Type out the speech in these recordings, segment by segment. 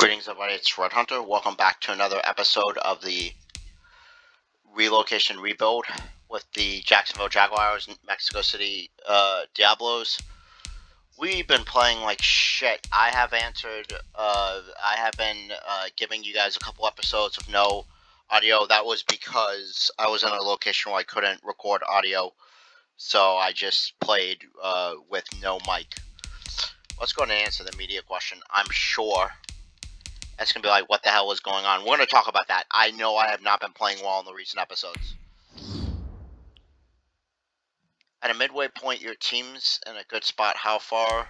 Greetings, everybody. It's Red Hunter. Welcome back to another episode of the Relocation Rebuild with the Jacksonville Jaguars and Mexico City Diablos. We've been playing like shit. I have been giving you guys a couple episodes of no audio. That was because I was in a location where I couldn't record audio, so I just played with no mic. Let's go ahead and answer the media question. I'm sure that's going to be like, what the hell was going on? We're going to talk about that. I know I have not been playing well in the recent episodes. At a midway point, your team's in a good spot. How far?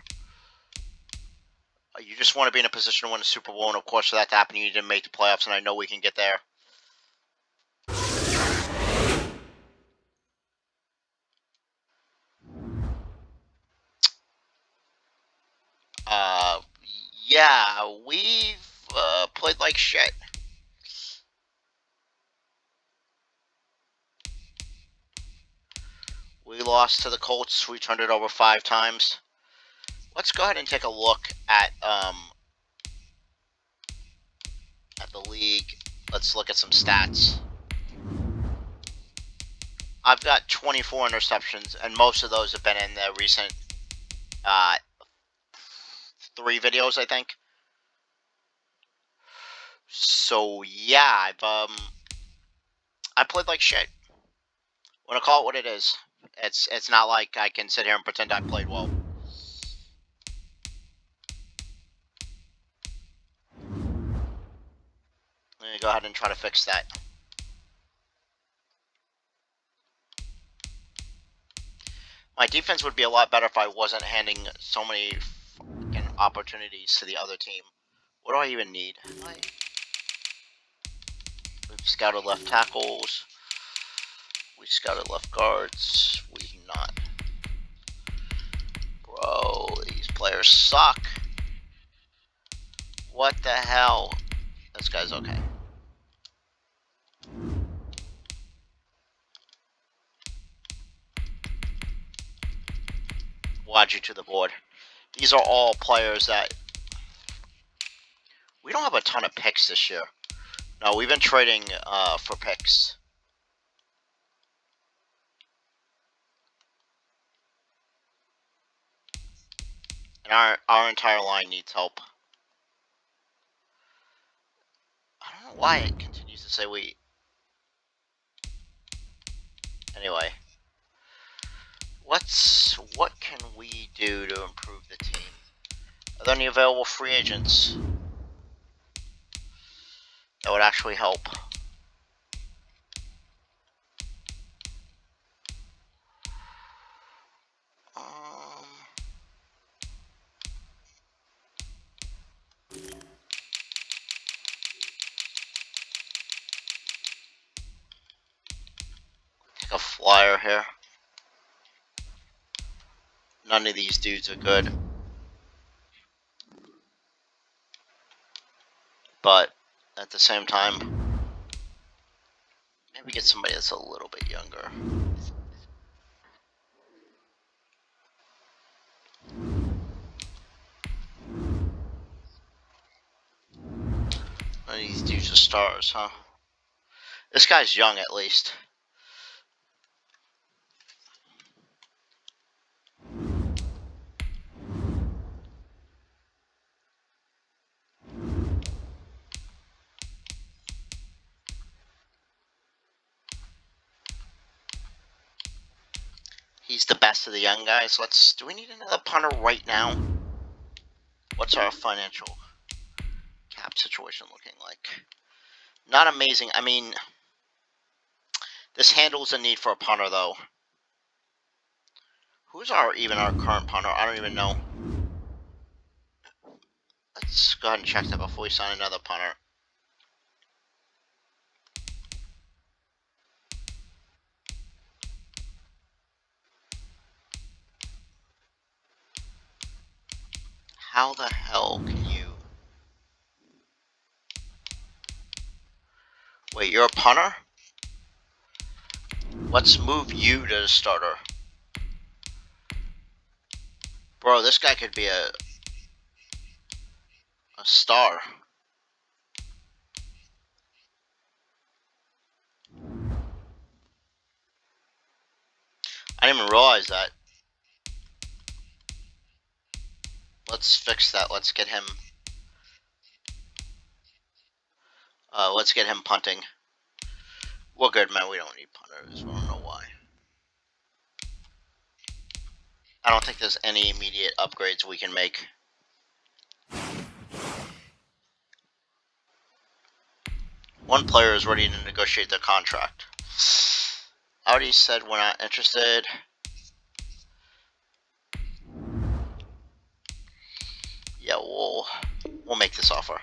You just want to be in a position to win a Super Bowl, and of course, for that to happen, you need to make the playoffs, and I know we can get there. Yeah, we've played like shit. We lost to the Colts. We turned it over 5 times. Let's go ahead and take a look at the league. Let's look at some stats. I've got 24 interceptions, and most of those have been in the recent 3 videos, I think. So yeah, I played like shit. I'm gonna call it what it is. It's not like I can sit here and pretend I played well. Let me go ahead and try to fix that. My defense would be a lot better if I wasn't handing so many fucking opportunities to the other team. What do I even need? We've scouted left tackles. We scouted left guards. We've not. Bro, these players suck. What the hell? This guy's okay. Watch you to the board. These are all players that... We don't have a ton of picks this year. No, we've been trading for picks. And our entire line needs help. I don't know why it continues to say we... Anyway. What can we do to improve the team? Are there any available free agents that would actually help? Take a flyer here. None of these dudes are good. But at the same time, maybe get somebody that's a little bit younger. None of these dudes are stars, huh? This guy's young at least. He's the best of the young guys. Do we need another punter right now? What's our financial cap situation looking like? Not amazing. I mean, this handles the need for a punter, though. Who's our current punter? I don't even know. Let's go ahead and check that before we sign another punter. How the hell can you... Wait, you're a punter? Let's move you to the starter. Bro, this guy could be a star. didn't even realize that. Let's fix that. Let's get him. Let's get him punting. We're good, man. We don't need punters. I don't know why. I don't think there's any immediate upgrades we can make. One player is ready to negotiate their contract. Audi said we're not interested. Yeah, we'll make this offer.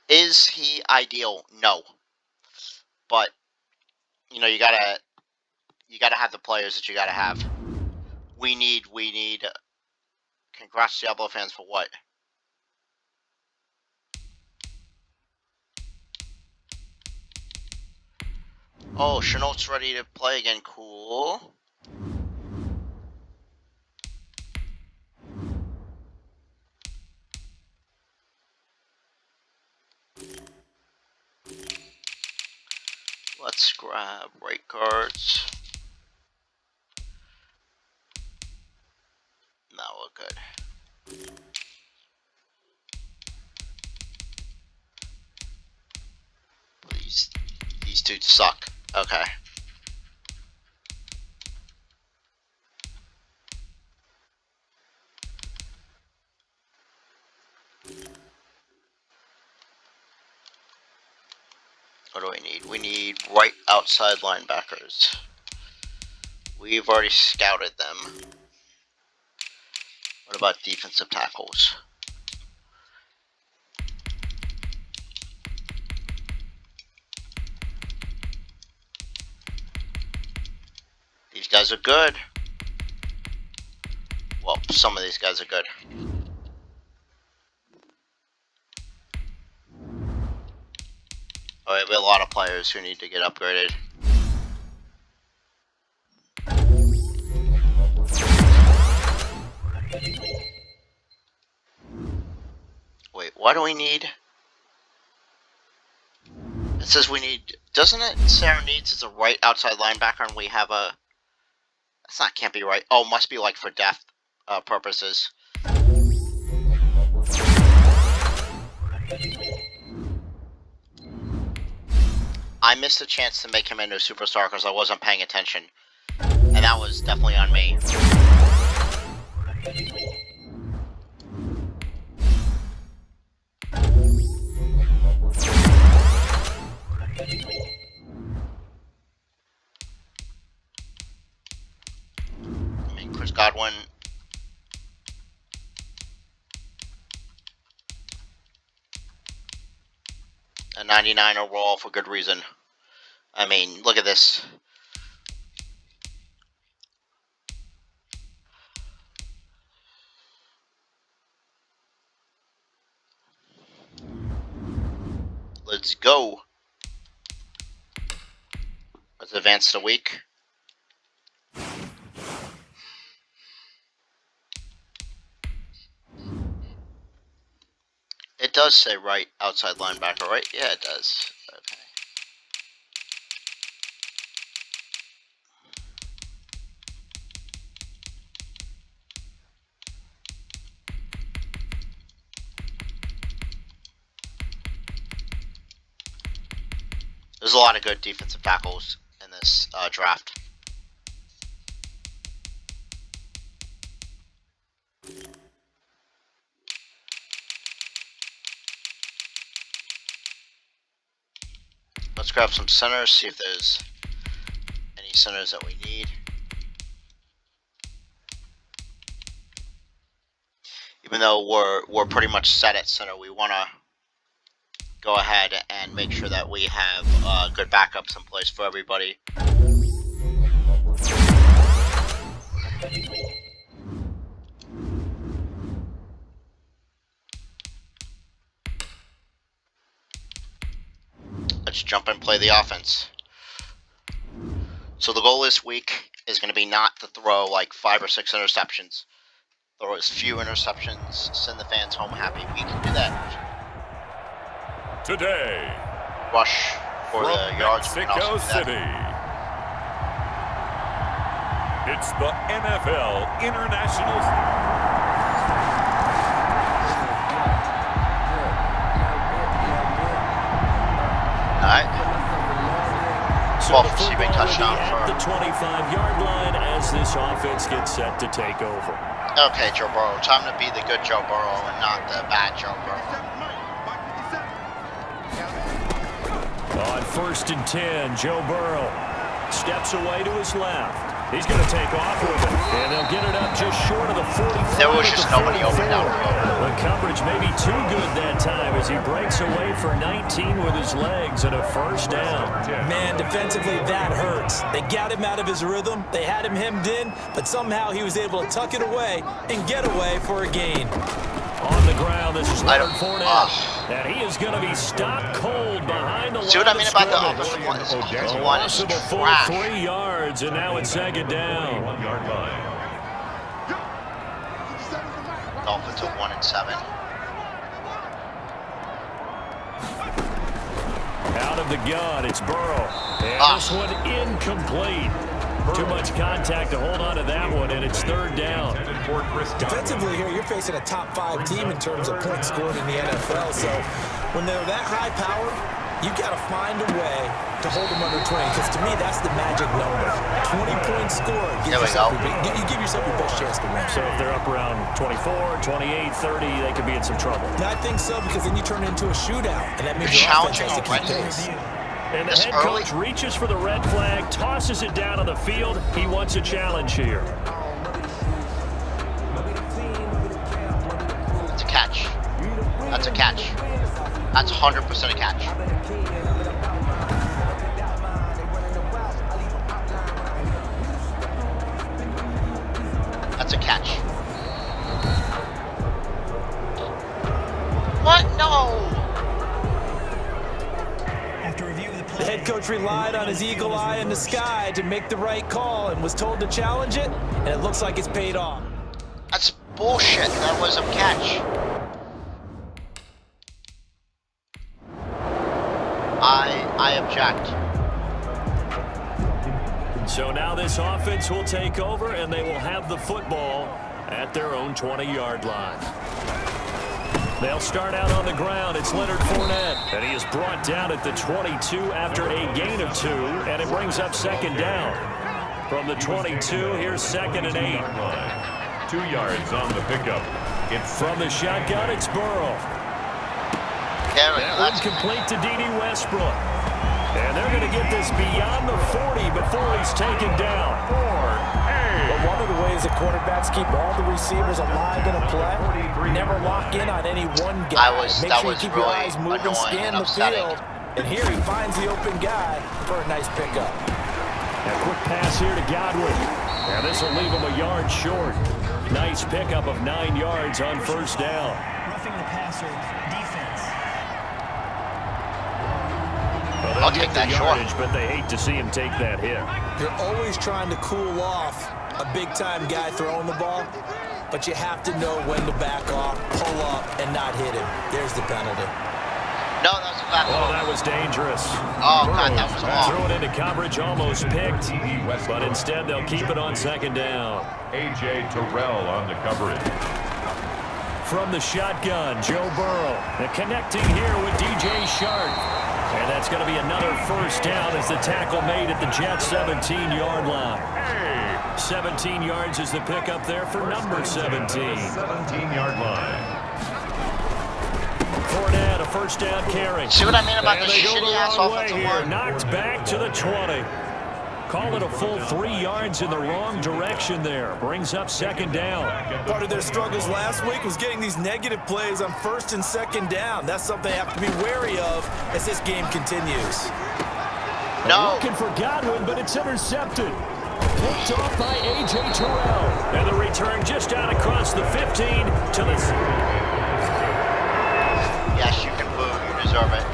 Is he ideal? No. But you know, you gotta have the players that you gotta have. We need. Congrats to Diablo fans for what? Oh, Chenault's ready to play again. Cool. Let's grab right guards. No, we're good. These dudes suck. Okay. What do we need? We need right outside linebackers. We've already scouted them. What about defensive tackles? These guys are good. Well, some of these guys are good. Alright, we have a lot of players who need to get upgraded. Wait, what do we need? It says we need... Doesn't it say our needs is a right outside linebacker and we have a... That's not, can't be right. Oh, must be like for depth purposes. I missed a chance to make him into a superstar because I wasn't paying attention. And that was definitely on me. I mean, Chris Godwin. A 99 overall for good reason. I mean, look at this. Let's go. Let's advance the week. It does say right outside linebacker, right? Yeah, it does. Okay. There's a lot of good defensive tackles in this draft. Let's grab some centers, see if there's any centers that we need. Even though we're pretty much set at center, we want to go ahead and make sure that we have good backups in place for everybody. Let's jump and play the offense. So the goal this week is going to be not to throw like 5 or 6 interceptions. Throw as few interceptions, send the fans home happy. We can do that. Today. Rush for the yards. Mexico City. It's the NFL International. Alright. 12 receiving touchdown at the 25-yard line as this offense gets set to take over. Okay, Joe Burrow. Time to be the good Joe Burrow and not the bad Joe Burrow. On 1st and 10, Joe Burrow steps away to his left. He's going to take off with it, and they'll get it up just short of the 45. There was just nobody open down the field. The coverage may be too good that time as he breaks away for 19 with his legs and a first down. Man, defensively, that hurts. They got him out of his rhythm. They had him hemmed in, but somehow he was able to tuck it away and get away for a gain. On the ground, this is Leonard Fournette. And he is going to be stopped cold behind the line. See what I mean about the offensive line? This offensive line is trash. 3 yards, and now it's 2nd down. Dolphins are 1 and 7. Out of the gun, it's Burrow. And this one incomplete. Too much contact to hold on to that one, and it's 3rd down. Defensively here, you're facing a top 5 team in terms of points scored in the NFL. So when they're that high power, you got to find a way to hold them under 20. Because to me, that's the magic number. 20 points scored. You give yourself your best chance to win. So if they're up around 24, 28, 30, they could be in some trouble. I think so, because then you turn it into a shootout, and that means your offense has to keep pace. And the head coach reaches for the red flag, tosses it down on the field. He wants a challenge here. That's a catch. That's a catch. That's 100% a catch. That's a catch. What? No! The head coach relied on his eagle eye in the sky to make the right call and was told to challenge it, and it looks like it's paid off. That's bullshit. That was a catch. I object. So now this offense will take over, and they will have the football at their own 20-yard line. They'll start out on the ground. It's Leonard Fournette, and he is brought down at the 22 after a gain of 2, and it brings up 2nd down. From the 22, here's 2nd and 8. 2 yards on the pickup. It's from the shotgun, it's Burrow. That incomplete to D.D. Westbrook. And they're going to get this beyond the 40 before he's taken down. But one of the ways the quarterbacks keep all the receivers alive in a play, never lock in on any one guy. Make sure you keep your eyes moving, scan the field. And here he finds the open guy for a nice pickup. A quick pass here to Godwin. And this will leave him a yard short. Nice pickup of 9 yards on 1st down. Roughing the passer defense. Well, I'll take that yardage, but they hate to see him take that hit. You're always trying to cool off a big-time guy throwing the ball, but you have to know when to back off, pull up, and not hit him. There's the penalty. No, that was a bad one. Oh, that was dangerous. Oh, God, that was awful. Threw it into coverage, almost picked, but instead they'll keep it on 2nd down. A.J. Terrell on the coverage. From the shotgun, Joe Burrow. And connecting here with D.J. Shark. And that's going to be another 1st down as the tackle made at the Jets' 17-yard line. 17 yards is the pickup there for number 17. 17-yard line. Fournette, a 1st down carry. See what I mean about and the shitty-ass offensive line? Knocked back to the 20. Call it a full 3 yards in the wrong direction there. Brings up 2nd down. Part of their struggles last week was getting these negative plays on 1st and 2nd down. That's something they have to be wary of as this game continues. No. Looking for Godwin, but it's intercepted. Picked off by A.J. Terrell. And the return just out across the 15 to the... Yes, you can boo. You deserve it.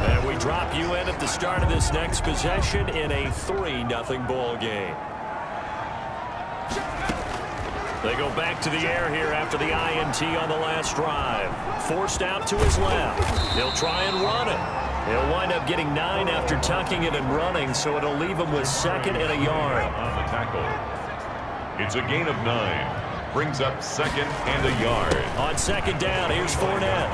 And we drop you in at the start of this next possession in a 3-0 ball game. They go back to the air here after the INT on the last drive. Forced out to his left. They'll try and run it. He'll wind up getting 9 after tucking it and running, so it'll leave him with 2nd and a yard. On the tackle. It's a gain of 9. Brings up 2nd and a yard. On 2nd down, here's Fournette.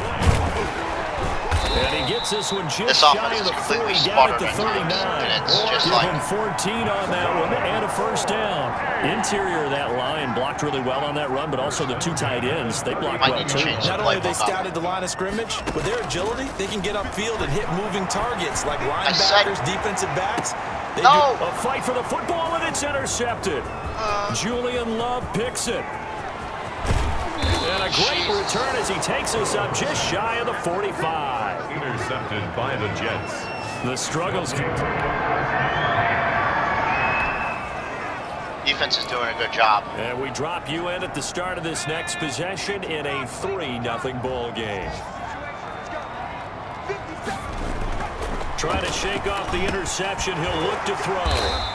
And he gets this one just This shy offense of is the completely 40, down at the smarter than 39. and it's just Give like him 14 on that one and a 1st down. Interior of that line blocked really well on that run, but also the 2 tight ends, they blocked Might well need to too. change Not only have they scouted the line of scrimmage, with their agility, they can get upfield and hit moving targets like linebackers, defensive backs. They no. A fight for the football, and it's intercepted. Julian Love picks it. And a great return as he takes us up just shy of the 45. Intercepted by the Jets. The struggles. Defense is doing a good job. And we drop you in at the start of this next possession in a 3-0 ball game. Trying to shake off the interception. He'll look to throw.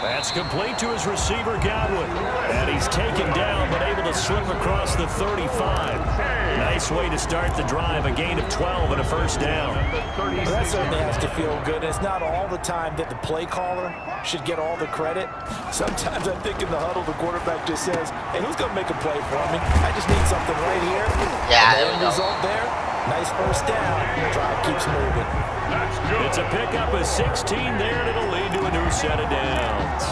That's complete to his receiver, Godwin. And he's taken down, but able to slip across the 35. Nice way to start the drive. A gain of 12 and a 1st down. Well, that certainly has to feel good. It's not all the time that the play caller should get all the credit. Sometimes I think in the huddle, the quarterback just says, hey, who's going to make a play for me? I just need something right here. Yeah, and there we go. Result there, nice 1st down. The drive keeps moving. It's a pickup of 16 there, and it'll lead to a new set of downs.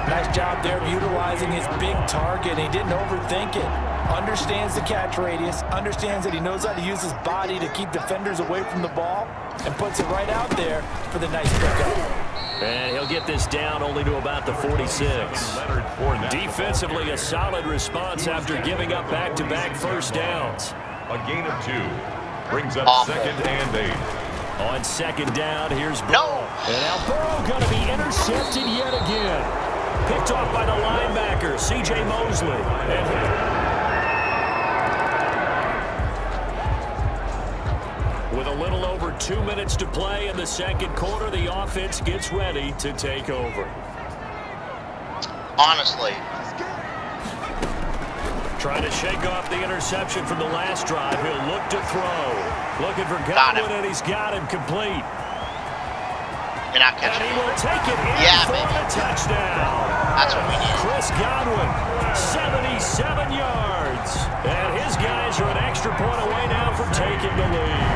Nice job there of utilizing his big target. He didn't overthink it. Understands the catch radius. Understands that he knows how to use his body to keep defenders away from the ball. And puts it right out there for the nice pickup. And he'll get this down only to about the 46. Defensively, a solid response after giving up back-to-back 1st downs. A gain of 2. Brings up Awful. 2nd and 8. On 2nd down, here's Burrow. No. And now Burrow going to be intercepted yet again. Picked off by the linebacker, C.J. Mosley. With a little over 2 minutes to play in the 2nd quarter, the offense gets ready to take over. Honestly. Trying to shake off the interception from the last drive. He'll look to throw. Looking for Got Godwin, him. and he's got him complete. You're not And catching he it. will take it in Yeah, for baby. a touchdown. That's what we need. Chris Godwin, 77 yards. And his guys are an extra point away now from taking the lead.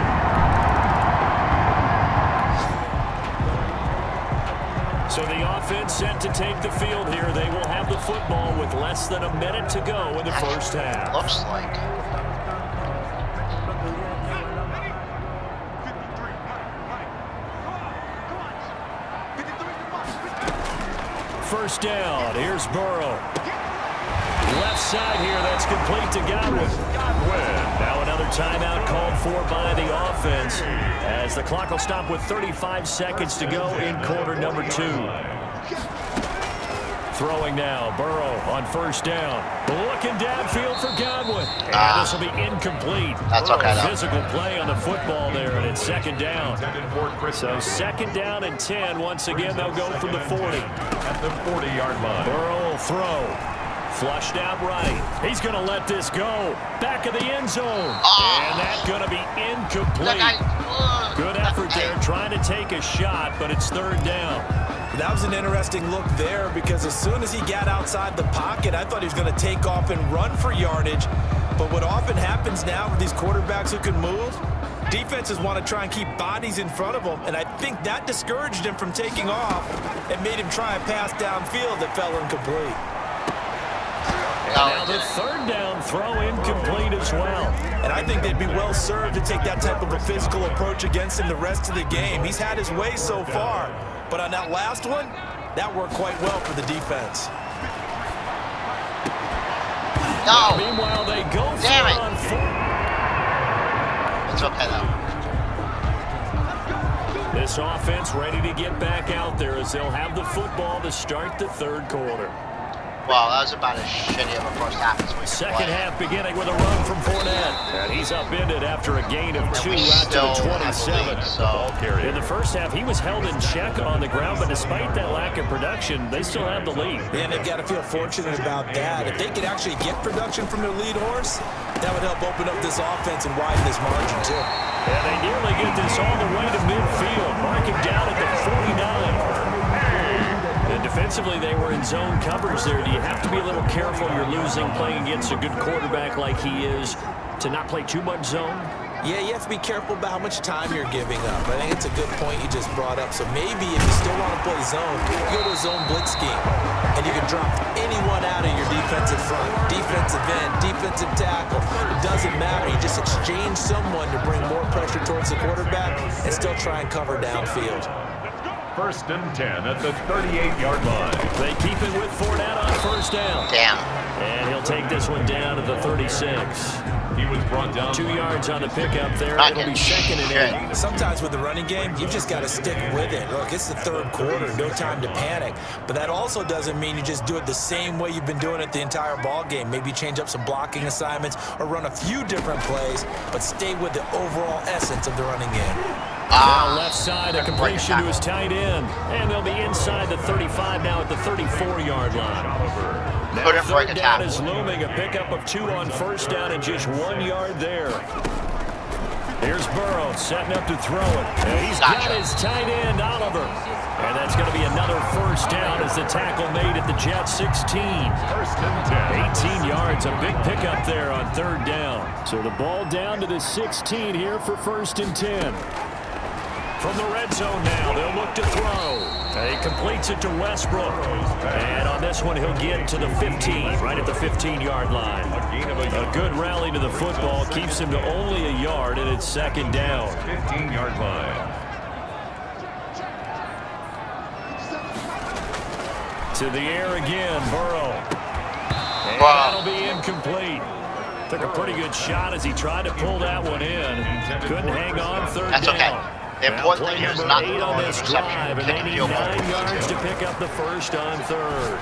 So the offense set to take the field here. They will have the football with less than a minute to go in the 1st half. Looks like. First down. Here's Burrow. Left side here. That's complete to Godwin. Now another timeout called for by the offense as the clock will stop with 35 seconds to go in quarter number 2. Throwing now. Burrow on 1st down. Looking downfield for Godwin. And this will be incomplete. That's okay, though. Physical play on the football there, and it's 2nd down. So 2nd down and 10. Once again, they'll go from the 40. At the 40-yard line. Burrow will throw. Flushed out right. He's going to let this go. Back of the end zone. And that's going to be incomplete. Good effort there trying to take a shot, but it's 3rd down. That was an interesting look there because as soon as he got outside the pocket, I thought he was going to take off and run for yardage. But what often happens now with these quarterbacks who can move, defenses want to try and keep bodies in front of them, and I think that discouraged him from taking off and made him try a pass downfield that fell incomplete. And now the 3rd down throw incomplete as well. And I think they'd be well served to take that type of a physical approach against him the rest of the game. He's had his way so far, but on that last one, that worked quite well for the defense. No. Meanwhile, they go for Damn it. on 4. It's okay, though. This offense ready to get back out there as they'll have the football to start the 3rd quarter. Well, that was about as shitty of a first half as we could Second play. half beginning with a run from Fournette. And he's upended after a gain of 2 out to the 27. So In the first half, he was held in check on the ground, but despite that lack of production, they still have the lead. And they've got to feel fortunate about that. If they could actually get production from their lead horse, that would help open up this offense and widen this margin, too. And they nearly get this all the way to midfield, marking down at the 49. And defensively, they were in zone coverage there. Do you have to be a little careful? You're losing, playing against a good quarterback like he is, to not play too much zone? Yeah, you have to be careful about how much time you're giving up. I think it's a good point you just brought up. So maybe if you still want to play zone, you go to a zone blitz scheme. And you can drop anyone out of your defensive front, defensive end, defensive tackle. It doesn't matter. You just exchange someone to bring more pressure towards the quarterback and still try and cover downfield. 1st and 10 at the 38-yard line. They keep it with Fournette on first down. damn. And he'll take this one down to the 36. He was brought down 2 yards on the pickup there. Not It'll be getting 2nd and shit. 8. Sometimes with the running game, you just got to stick with it. Look, it's the third quarter, no time to panic. But that also doesn't mean you just do it the same way you've been doing it the entire ball game. Maybe change up some blocking assignments or run a few different plays, but stay with the overall essence of the running game. Now left side, a completion to his tight end. And they'll be inside the 35 now at the 34-yard line. Now Couldn't break a third down tackle. is looming. A pickup of 2 on first down and just 1 yard there. Here's Burrow setting up to throw it. And he's got his tight end, Oliver. And that's going to be another first down as the tackle made at the Jets 16. 1st and 10. 18 yards, a big pickup there on third down. So the ball down to the 16 here for 1st and 10. From the red zone now, they'll look to throw. He completes it to Westbrook. And on this one, he'll get to the 15, right at the 15-yard line. A good rally to the football keeps him to only a yard, and it's 2nd down. 15-yard line. To the air again, Burrow. And that'll be incomplete. Took a pretty good shot as he tried to pull that one in. Couldn't hang on third That's down. okay. The important thing here is not to on throw an this interception. drive, and Kick they a need field goal. 9 yards to pick up the first on third.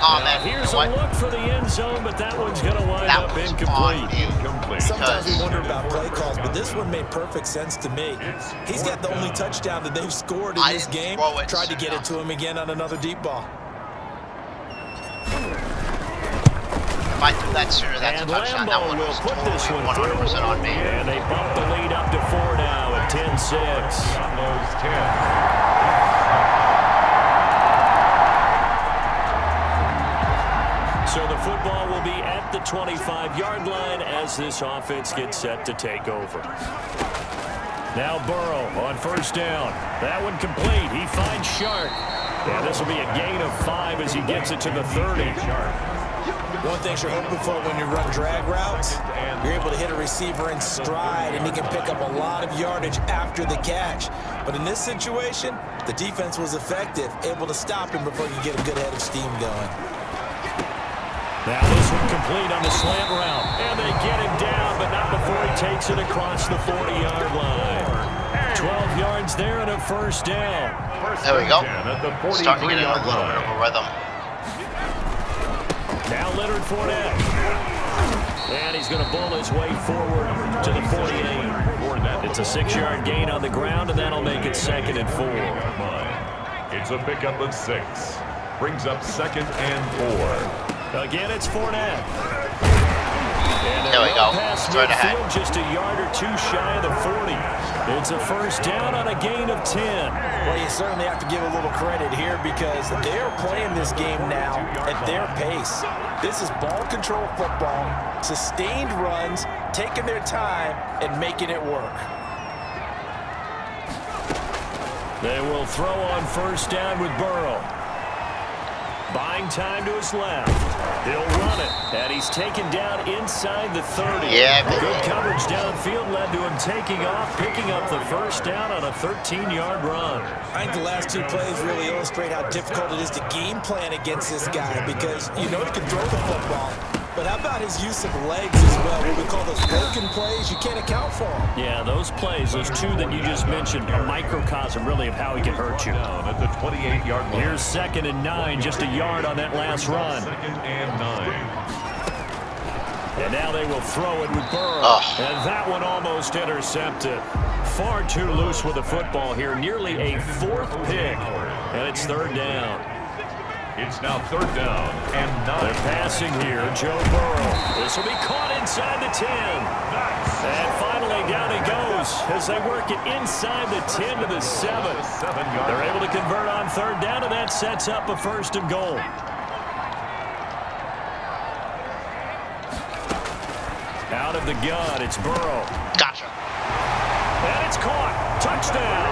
Oh, man. Here's You a know what? look for the end zone, but that one's going to wind That up was incomplete. on you. Sometimes we Because- wonder about play calls, but this one made perfect sense to me. He's got the only touchdown that they've scored in I this didn't game. throw it Tried to get soon it to him again on another deep ball. If I threw that sooner, that's a And touchdown. That Lambeau one will was put this totally one 100% on me. And they bump the lead up to 4 now at 10-6. Almost 10. So the football will be at the 25-yard line as this offense gets set to take over. Now Burrow on first down. That one complete. He finds Shark. And this will be a gain of 5 as he gets it to the 30. One thing you're hoping for when you run drag routes, you're able to hit a receiver in stride, and he can pick up a lot of yardage after the catch. But in this situation, the defense was effective, able to stop him before you get a good head of steam going. Now this one complete on the slant route. And they get him down, but not before he takes it across the 40-yard line. 12 yards there and a first down. There we go. At the Starting to get in a 43-yard little bit of a rhythm. Now Leonard Fournette. And he's going to bull his way forward to the 48. It's a 6-yard gain on the ground, and that'll make it 2nd and 4. It's a pickup of 6. Brings up 2nd and 4. Again, it's Fournette. And There we go. Past Straight ahead. midfield, just a yard or 2 shy of the 40. It's a first down on a gain of 10. Well, you certainly have to give a little credit here because they're playing this game now at their pace. This is ball control football, sustained runs, taking their time, and making it work. They will throw on first down with Burrow. Buying time to his left. He'll run it, and he's taken down inside the 30. Yeah, baby. Good coverage downfield led to him taking off, picking up the first down on a 13-yard run. I think the last 2 plays really illustrate how difficult it is to game plan against this guy because you know he can throw the football, but But how about his use of legs as well? What we call those broken plays, you can't account for them. Yeah, those plays, those two that you just mentioned, a microcosm really of how he can hurt you. Down at the 28-yard line. Here's 2nd and 9, just a yard on that last run. 2nd and 9. And now they will throw it with Burrow. And that one almost intercepted. Far too loose with the football here. Nearly a 4th pick. And it's 3rd down. It's now 3rd down and 9. They're passing here. Joe Burrow. This will be caught inside the 10. And finally down he goes as they work it inside the 10 to the 7. They're able to convert on 3rd down, and that sets up a 1st and goal. Out of the gun, it's Burrow. Gotcha. And it's caught. Touchdown.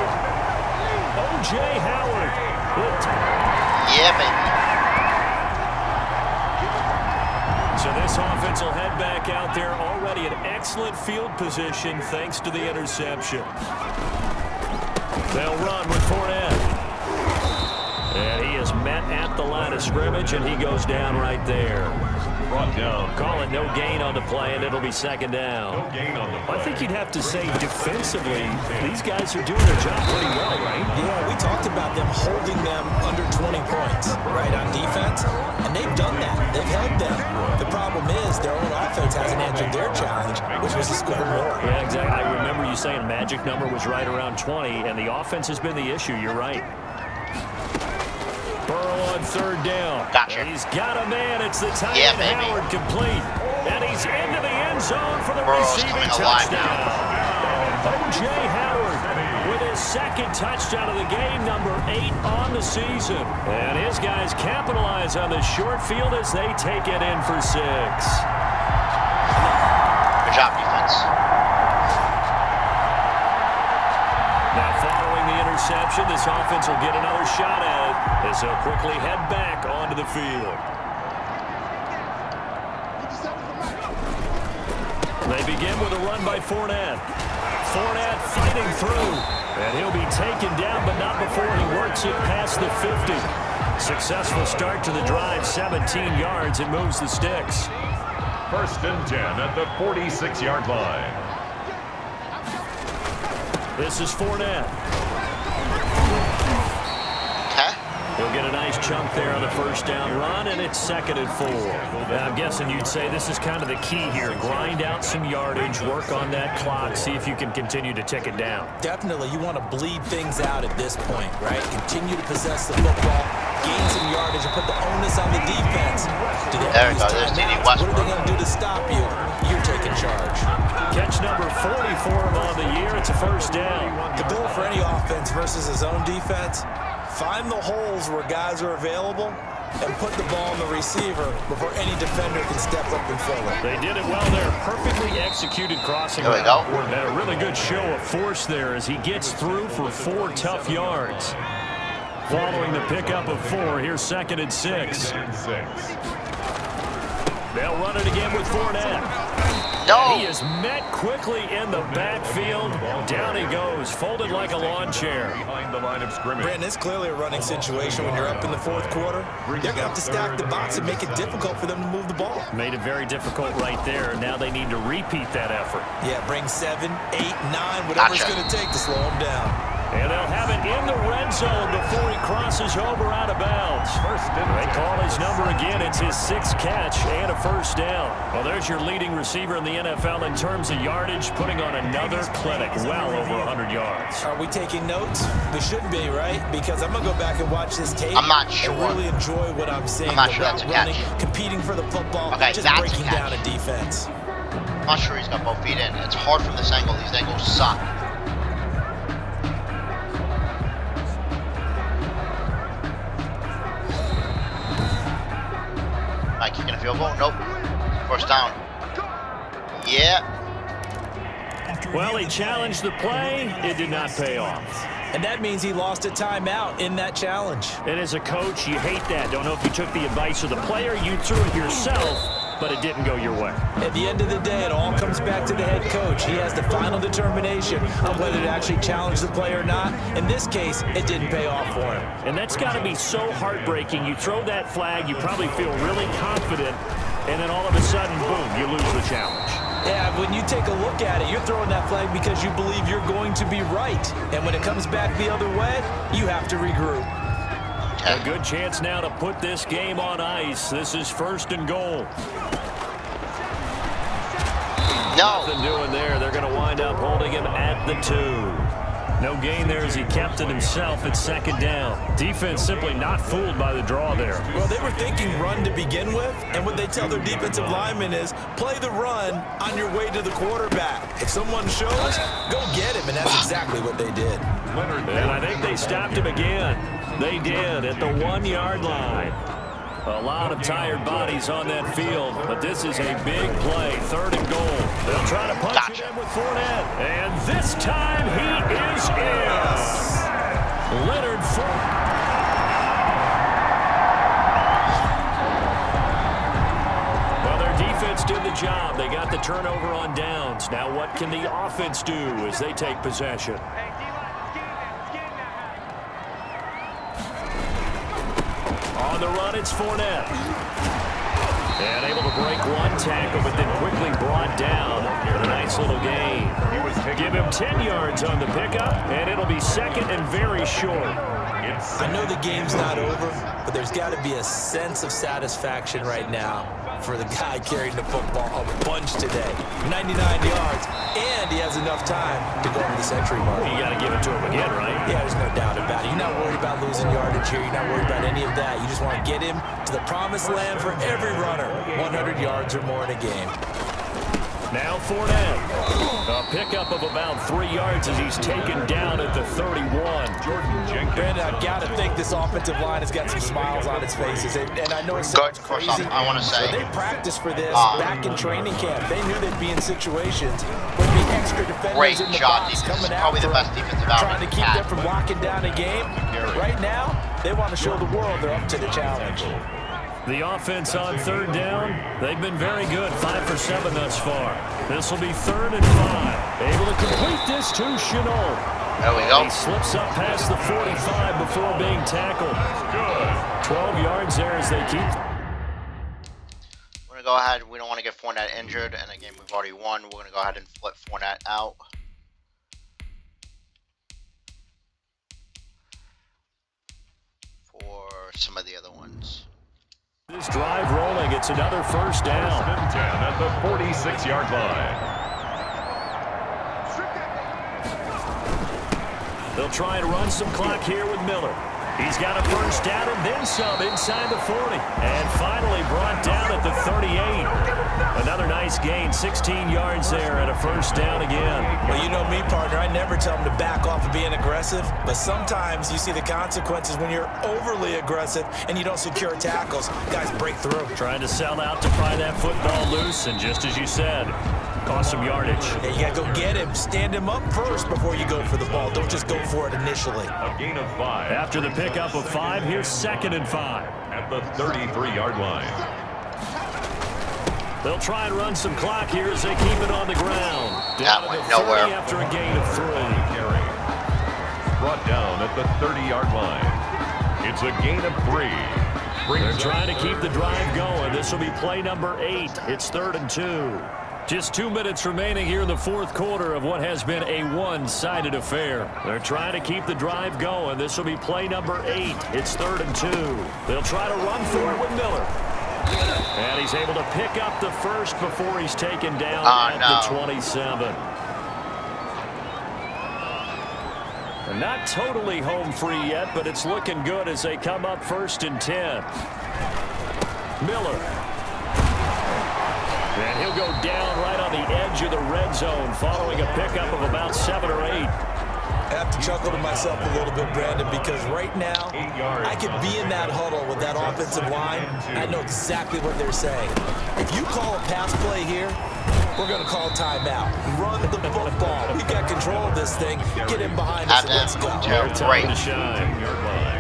O.J. Howard. Yeah, baby. So this offense will head back out there, already in excellent field position thanks to the interception. They'll run with Fournette. And he is met at the line of scrimmage, and he goes down right there. Brought down. Call it no gain on the play, and it'll be 2nd down. No gain on the play. I think you'd have to say defensively, these guys are doing their job pretty well, right? Yeah, we talked about them holding them under 20 points, right, on defense, and they've done that. They've held them. The problem is their own offense hasn't answered their challenge, which was to score more. Yeah, exactly. I remember you saying magic number was right around 20, and the offense has been the issue. You're right. Burrow on 3rd down. Gotcha. And he's got a man. It's the tight Yeah, end, baby. Howard, complete. And he's into the end zone for the Burrow's receiving coming alive touchdown. O.J. Howard with his 2nd touchdown of the game, number 8 on the season. And his guys capitalize on the short field as they take it in for 6. Good job, defense. Now following the interception, this offense will get another shot at it as they'll quickly head back onto the field. They begin with a run by Fournette. Fournette fighting through, and he'll be taken down, but not before he works it past the 50. Successful start to the drive, 17 yards, and moves the sticks. 1st and 10 at the 46-yard line. This is Fournette. Okay. He'll get a nice chunk there on the 1st down run, and it's 2nd and 4. Now, I'm guessing you'd say this is kind of the key here. Grind out some yardage, work on that clock, see if you can continue to tick it down. Definitely, you want to bleed things out at this point, right? Continue to possess the football, gain some yardage, and put the onus on the defense. There we go. There's D.D. What are Westbrook. they going to do to stop you? You're taking charge. Catch number 40 for him on the year. It's a 1st down. The goal for any offense versus his own defense, find the holes where guys are available and put the ball on the receiver before any defender can step up and fill it. They did it well there. Perfectly executed crossing. There we go. And a really good show of force there as he gets through for 4 tough yards. Following the pickup of 4, here's 2nd and 6. They'll run it again with Fournette. No. He is met quickly in the backfield. Down he goes, folded like a lawn chair. Behind the line of scrimmage. Brandon, it's clearly a running situation when you're up in the 4th quarter. They're going to have to stack the box and make it difficult for them to move the ball. Made it very difficult right there. Now they need to repeat that effort. Yeah, bring 7, 8, 9, whatever it's Gotcha. going to take to slow them down. And they'll have it in the red zone before he crosses over out of bounds. They call his number again. It's his 6th catch and a 1st down. Well, there's your leading receiver in the NFL in terms of yardage, putting on another clinic, well over 100 yards. Are we taking notes? We should be, right? Because I'm going to go back and watch this tape. I'm not sure. And really enjoy what I'm seeing. I'm not The sure that's route a catch. running, competing for the football, Okay, just that's a breaking catch. down a defense. I'm not sure he's got both feet in. It's hard from this angle. These angles suck. Mike kicking a field goal? Nope. 1st down. Yeah. Well, he challenged the play. It did not pay off. And that means he lost a timeout in that challenge. And as a coach, you hate that. Don't know if you took the advice of the player, you threw it yourself, but it didn't go your way. At the end of the day, it all comes back to the head coach. He has the final determination on whether to actually challenge the play or not. In this case, it didn't pay off for him. And that's got to be so heartbreaking. You throw that flag, you probably feel really confident, and then all of a sudden, boom, you lose the challenge. Yeah, when you take a look at it, you're throwing that flag because you believe you're going to be right. And when it comes back the other way, you have to regroup. A good chance now to put this game on ice. This is 1st and goal. No. Nothing doing there. They're going to wind up holding him at the 2. No gain there as he kept it himself at 2nd down. Defense simply not fooled by the draw there. Well, they were thinking run to begin with, and what they tell their defensive linemen is play the run on your way to the quarterback. If someone shows, go get him, and that's exactly what they did. And I think they stopped him again. They did at the 1-yard line. A lot of tired bodies on that field, but this is a big play. 3rd and goal. They'll try to punch it in with Fournette. And this time he is in. Leonard Fournette. Well, their defense did the job. They got the turnover on downs. Now what can the offense do as they take possession? On the run, it's Fournette. And able to break one tackle, but then quickly brought down. A nice little gain. Give him 10 yards on the pickup, and it'll be 2nd and very short. I know the game's not over, but there's got to be a sense of satisfaction right now for the guy carrying the football a bunch today. 99 yards, and he has enough time to go over the century mark. You got to give it to him again, right? Yeah, there's no doubt about it. You're not worried about losing yardage here. You're not worried about any of that. You just want to get him to the promised land for every runner. 100 yards or more in a game. Now Fournette. A pickup of about 3 yards as he's taken down at the 31. Brandon, I've got to think this offensive line has got some smiles on its faces. And I know it sounds crazy. I want to say, they practiced for this back in training camp. They knew they'd be in situations where there'd be extra defenders in the box coming out probably the best defensive out trying to keep them from locking down a game. Right now, they want to show the world they're up to the challenge. The offense on 3rd down, they've been very good, 5 for 7 thus far. This will be 3rd and 5. Able to complete this to Chenault. There we go. He slips up past the 45 before being tackled. 12 yards there as they keep. We're going to go ahead. We don't want to get Fournette injured in a game we've already won. We're going to go ahead and flip Fournette out. For some of the other ones. This drive rolling, it's another 1st down. 10 at the 46-yard line. They'll try and run some clock here with Miller. He's got a 1st down and then some inside the 40. And finally brought down at the 38. Another nice gain, 16 yards there and a 1st down again. Well, you know me, partner. I never tell them to back off of being aggressive. But sometimes you see the consequences when you're overly aggressive and you don't secure tackles. Guys break through. Trying to sell out to pry that football loose. And just as you said, cost some yardage. Yeah, you got to go get him. Stand him up first before you go for the ball. Don't just go for it initially. A gain of 5. After the pickup of 5, here's 2nd and 5. At the 33-yard line. They'll try and run some clock here as they keep it on the ground. That Down went to the 30 nowhere. after a gain of 3. Carry. Brought down at the 30-yard line. It's a gain of 3. They're trying to keep the drive going. This will be play number 8. It's 3rd and 2. Just 2 minutes remaining here in the 4th quarter of what has been a one-sided affair. They're trying to keep the drive going. This will be play number 8. It's 3rd and 2. They'll try to run for it with Miller. And he's able to pick up the 1st before he's taken down at the 27. They're not totally home free yet, but it's looking good as they come up 1st and 10. Miller. And he'll go down right on the edge of the red zone following a pickup of about 7 or 8. I have to chuckle to myself a little bit, Brandon, because right now I could be in that huddle with that offensive line. I know exactly what they're saying. If you call a pass play here, we're going to call timeout. Run the football. We've got control of this thing. Get in behind us and let's go. Their time to shine.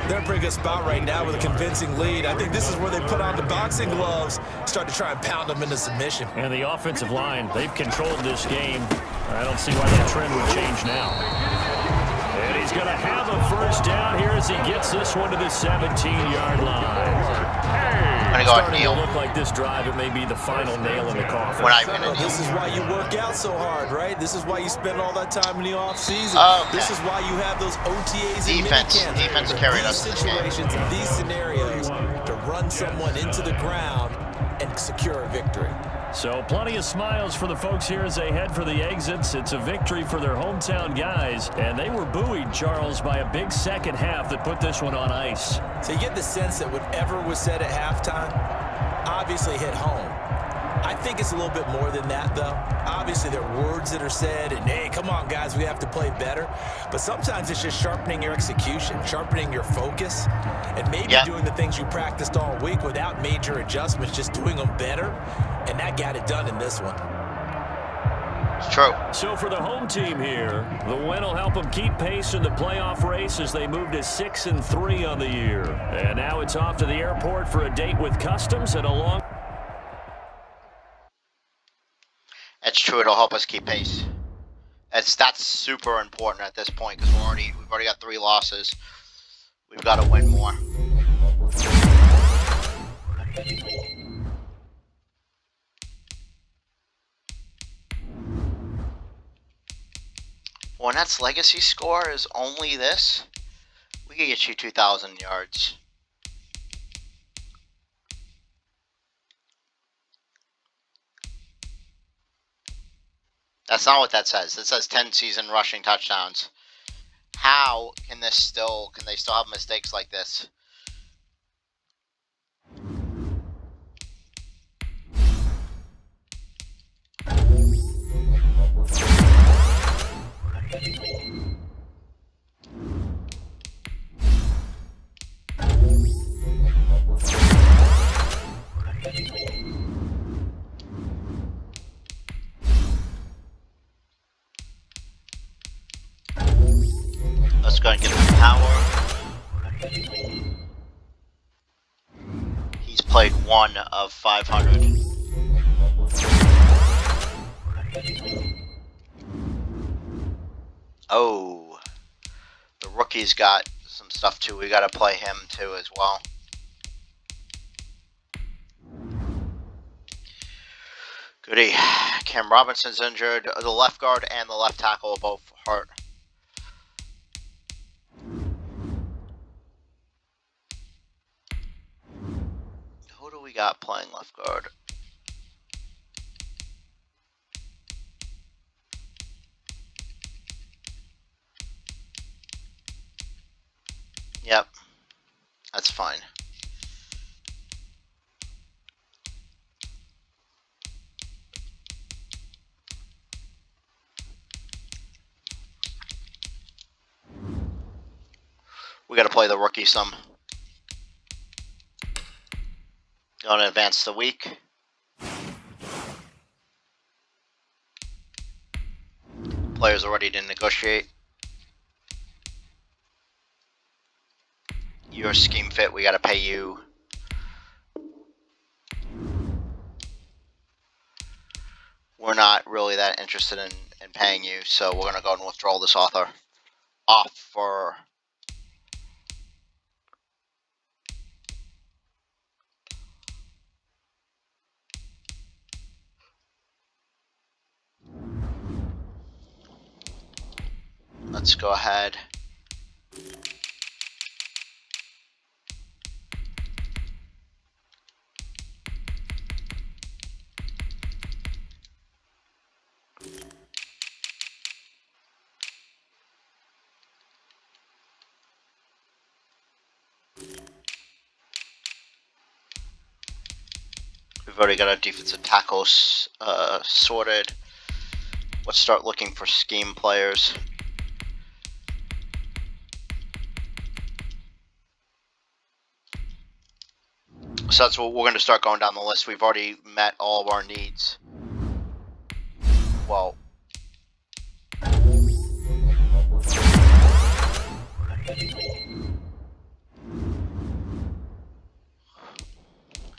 They're in a pretty good spot right now with a convincing lead. I think this is where they put on the boxing gloves, start to try and pound them into submission. And the offensive line, they've controlled this game. I don't see why that trend would change now. And he's going to have a 1st down here as he gets this one to the 17-yard line. gonna go Starting kneel. to look like this drive, it may be the final nail in the coffin. We're not even gonna kneel. This is why you work out so hard, right? This is why you spend all that time in the off season. Okay. This is why you have those OTAs Defense and minicamps. defense carried us in These this game. situations and these scenarios to run someone into the ground and secure a victory. So plenty of smiles for the folks here as they head for the exits. It's a victory for their hometown guys. And they were buoyed, Charles, by a big second half that put this one on ice. So you get the sense that whatever was said at halftime obviously hit home. I think it's a little bit more than that, though. Obviously, there are words that are said, and, hey, come on, guys, we have to play better. But sometimes it's just sharpening your execution, sharpening your focus, and maybe doing the things you practiced all week without major adjustments, just doing them better, and that got it done in this one. It's true. So for the home team here, the win will help them keep pace in the playoff race as they move to 6-3 on the year. And now it's off to the airport for a date with Customs and a long... It's true. It'll help us keep pace. That's super important at this point because we've already got 3 losses. We've got to win more. Fournette's legacy score is only this. We could get you 2,000 yards. That's not what that says. It says 10 season rushing touchdowns. How can they still have mistakes like this? Let's go and get the power. He's played 1 of 500. Oh, the rookie's got some stuff too. We got to play him too as well. Goody. Cam Robinson's injured. The left guard and the left tackle are both hurt. Who do we got playing left guard? Yep. That's fine. We got to play the rookie some. Going to advance the week. Players are ready to negotiate. Your scheme fit, we got to pay you. We're not really that interested in paying you, so we're going to go and withdraw this offer. Let's go ahead. We've already got our defensive tackles sorted. Let's start looking for scheme players. So that's what we're going to start going down the list. We've already met all of our needs. Well,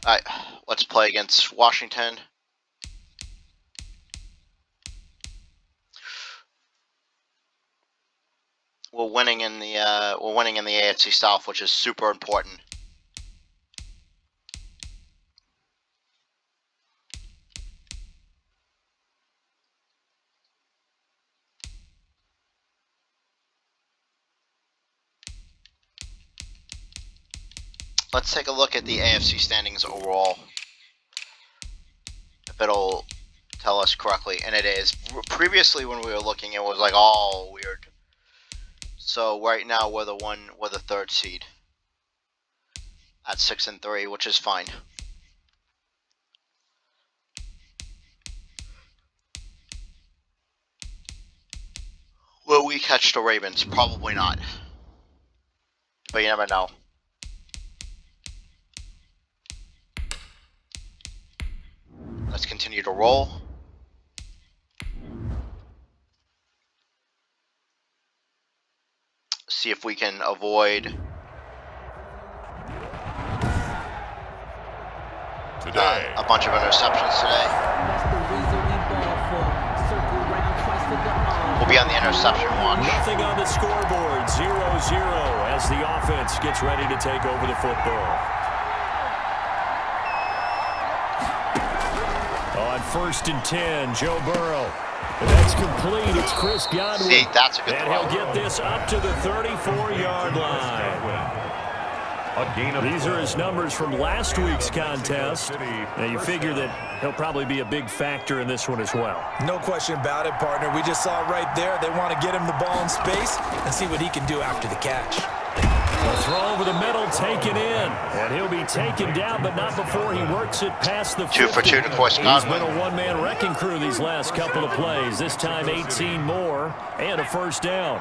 alright, let's play against Washington. We're winning in the AFC South, which is super important. Let's take a look at the AFC standings overall. If it'll tell us correctly, and it is. Previously, when we were looking, it was like all weird. So right now we're the third seed at 6-3, which is fine. Will we catch the Ravens? Probably not. But you never know. Let's continue to roll. See if we can avoid a bunch of interceptions today. We'll be on the interception watch. Nothing on the scoreboard. 0-0 as the offense gets ready to take over the football. On 1st and 10, Joe Burrow. And that's complete. It's Chris Godwin. See, that's a good and throw. He'll get this up to the 34-yard line. These are his numbers from last week's contest. Now, you figure that he'll probably be a big factor in this one as well. No question about it, partner. We just saw it right there. They want to get him the ball in space and see what he can do after the catch. A throw over the middle, taken in. And he'll be taken down, but not before he works it past the 50. 2 for 2 to Chris Godwin. He's been a one-man wrecking crew these last couple of plays. This time 18 more and a first down.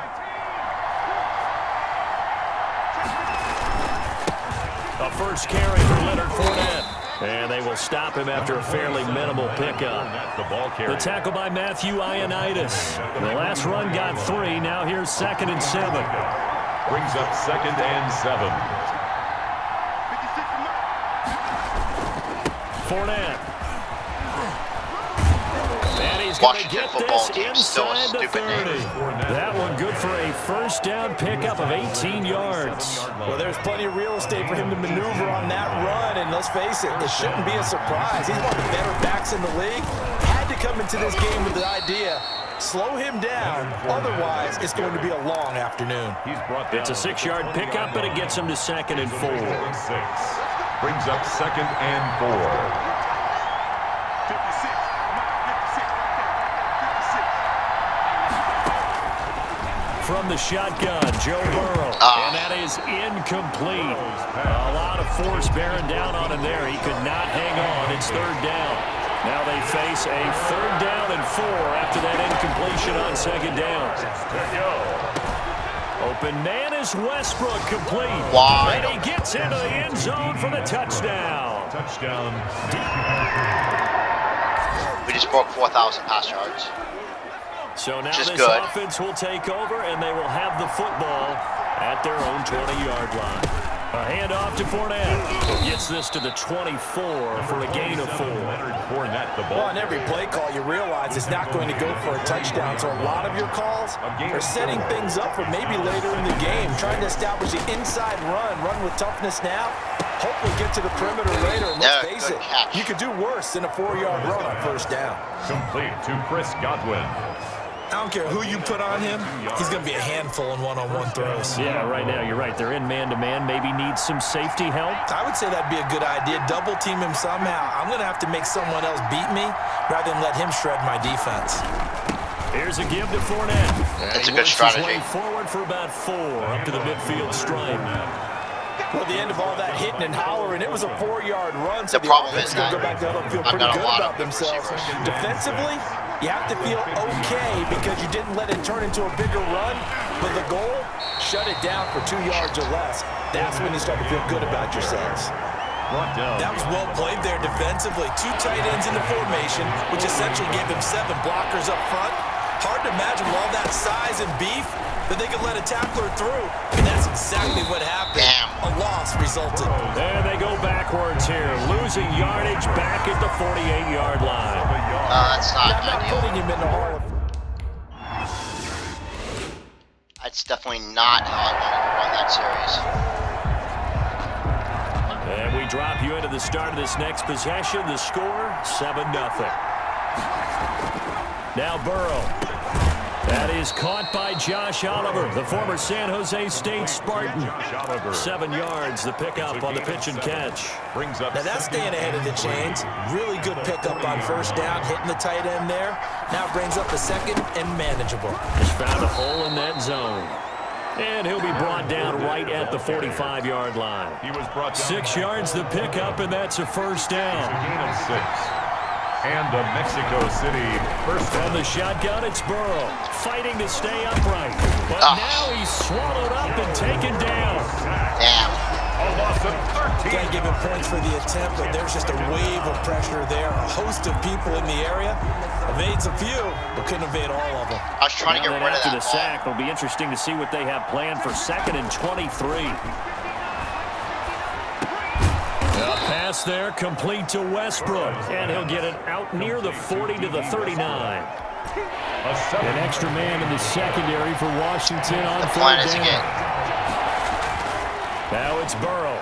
A first carry for Leonard Fournette. And they will stop him after a fairly minimal pickup. The tackle by Matthew Ioannidis. The last run got 3. Now here's 2nd and 7. Brings up 2nd and 7. Fournette. And he's going to Washington get football this team, still a inside the stupid 30. name. That one good for a first down pickup of 18 yards. Well, there's plenty of real estate for him to maneuver on that run, and let's face it, it shouldn't be a surprise. He's one of the better backs in the league. Had to come into this game with the idea, slow him down, otherwise it's going to be a long afternoon. It's a 6-yard pickup, but it gets him to 2nd and 4. Brings up 2nd and 4. From the shotgun, Joe Burrow. And that is incomplete. A lot of force bearing down on him there. He could not hang on. It's 3rd down. Now they face a 3rd down and 4 after that incompletion on 2nd down. Open man is Westbrook, complete. Wide. And he gets into the end zone for the touchdown. Touchdown. We just broke 4,000 pass yards. So now this good. offense will take over, and they will have the football at their own 20-yard line. A handoff to Fournette. Gets this to the 24 for a gain of 4. Well, on every play call, you realize it's not going to go for a touchdown. So a lot of your calls are setting things up for maybe later in the game, trying to establish the inside run with toughness now. Hopefully get to the perimeter later. And let's face it, you could do worse than a 4-yard run on 1st down. Complete to Chris Godwin. I don't care who you put on him, he's going to be a handful in one-on-one throws. Yeah, right now, you're right. They're in man-to-man. Maybe needs some safety help. I would say that'd be a good idea. Double team him somehow. I'm going to have to make someone else beat me rather than let him shred my defense. Here's a give to Fournette. That's a good strategy. His way forward for about 4 up to the midfield stripe. Well, the end of all that hitting and hollering, it was a 4-yard run. So The problem is that that go back down and feel I've pretty got a good lot about of themselves. receivers. Defensively, you have to feel okay because you didn't let it turn into a bigger run. But the goal, shut it down for 2 yards or less. That's when you start to feel good about yourselves. That was well played there defensively. 2 tight ends in the formation, which essentially gave them 7 blockers up front. Hard to imagine with all that size and beef that they could let a tackler through. And that's exactly what happened. Damn. A loss resulted. And they go backwards here, losing yardage back at the 48-yard line. That's not I'm not ideal. putting him in the Hall of That's definitely not how I wanted to run that series. And we drop you into the start of this next possession. The score, 7-0. Now Burrow. That is caught by Josh Oliver, the former San Jose State Spartan. 7 yards, the pickup on the pitch and catch. Now that's staying ahead of the chains. Really good pickup on first down, hitting the tight end there. Now brings up a second and manageable. Just found a hole in that zone. And he'll be brought down right at the 45-yard line. 6 yards the pickup, and that's a first down. Gain of 6. And the Mexico City first From the shotgun, it's Burrow fighting to stay upright. But now he's swallowed up and taken down. Damn. A loss of 13. Can't give him points for the attempt, but there's just a wave of pressure there. A host of people in the area. Evades a few, but couldn't evade all of them. I was trying to get rid of after that the sack, it'll be interesting to see what they have planned for 2nd and 23. A pass there, complete to Westbrook. And he'll get it out near the 40 to the 39. An extra man in the secondary for Washington on The 3rd plan is down. again. Now it's Burrow.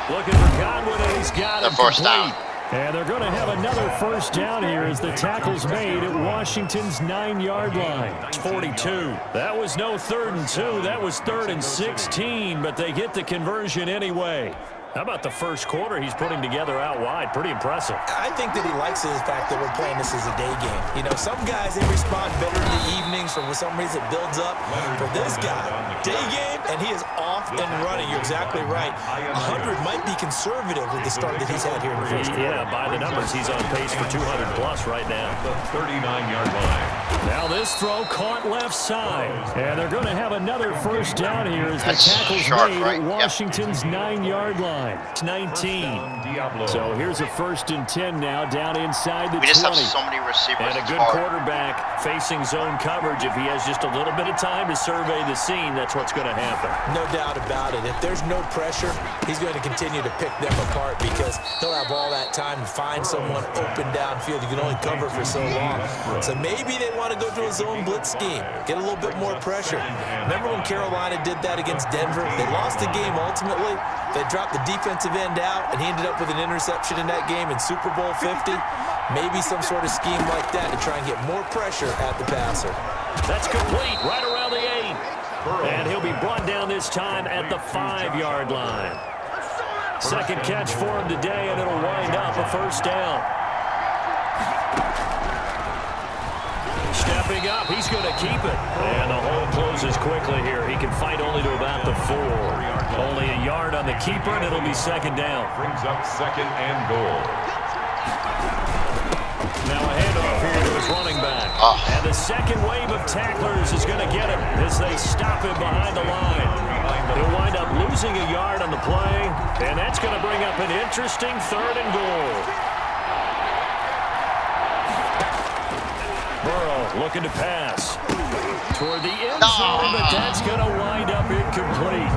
Looking for Godwin, and he's got The it first complete. down. And they're going to have another first down here as the tackle's made at Washington's 9-yard line. It's 42. That was no 3rd and 2. That was 3rd and 16, but they get the conversion anyway. How about the first quarter he's putting together out wide? Pretty impressive. I think that he likes the fact that we're playing this as a day game. You know, some guys, they respond better in the evenings. For some reason, it builds up. For this guy, day game, and he is off and running. You're exactly right. 100 might be conservative with the start that he's had here in the first quarter. Yeah, by the numbers, he's on pace for 200-plus right now. The 39-yard line. Now this throw caught left side. And they're going to have another first down here as the That's tackle's sharp, made right? at Yep. Washington's 9-yard line. It's 19. So here's a 1st and 10 now down inside the 20. We just have so many receivers. And a it's good hard. quarterback facing zone coverage. If he has just a little bit of time to survey the scene, that's what's going to happen. No doubt about it. If there's no pressure, he's going to continue to pick them apart because he'll have all that time to find someone open downfield. You can only cover for so long. So maybe they want to go to a zone blitz scheme, get a little bit more pressure. Remember when Carolina did that against Denver? They lost the game ultimately. They dropped the defensive end out, and he ended up with an interception in that game in Super Bowl 50. Maybe some sort of scheme like that to try and get more pressure at the passer. That's complete right around the 8. And he'll be brought down this time at the 5-yard line. Second catch for him today, and it'll wind up a first down. Stepping up, he's going to keep it. And the hole closes quickly here. He can fight only to about the 4. Only a yard on the keeper, and it'll be 2nd down. Brings up 2nd and goal. Now a handoff here to his running back. And the second wave of tacklers is going to get him as they stop him behind the line. He'll wind up losing a yard on the play, and that's going to bring up an interesting 3rd and goal. Burrow looking to pass toward the end zone, but that's going to wind up incomplete.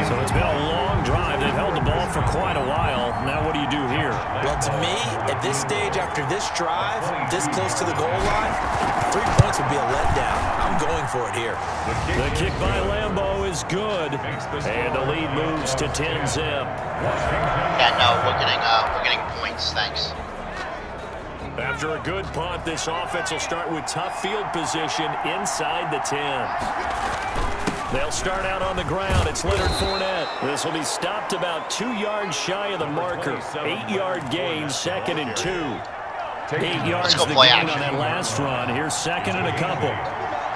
So it's been a long drive. They've held the ball for quite a while. Now what do you do here? Well, to me, at this stage, after this drive, this close to the goal line, 3 points would be a letdown. I'm going for it here. The kick by Lambeau is good, and the lead moves to 10-zip. Yeah, no, we're getting points. Thanks. After a good punt, this offense will start with tough field position inside the 10. They'll start out on the ground. It's Leonard Fournette. This will be stopped about 2 yards shy of the marker. 8-yard gain, 2nd and 2. 8 yards the gain on that last run. Here's 2nd and a couple.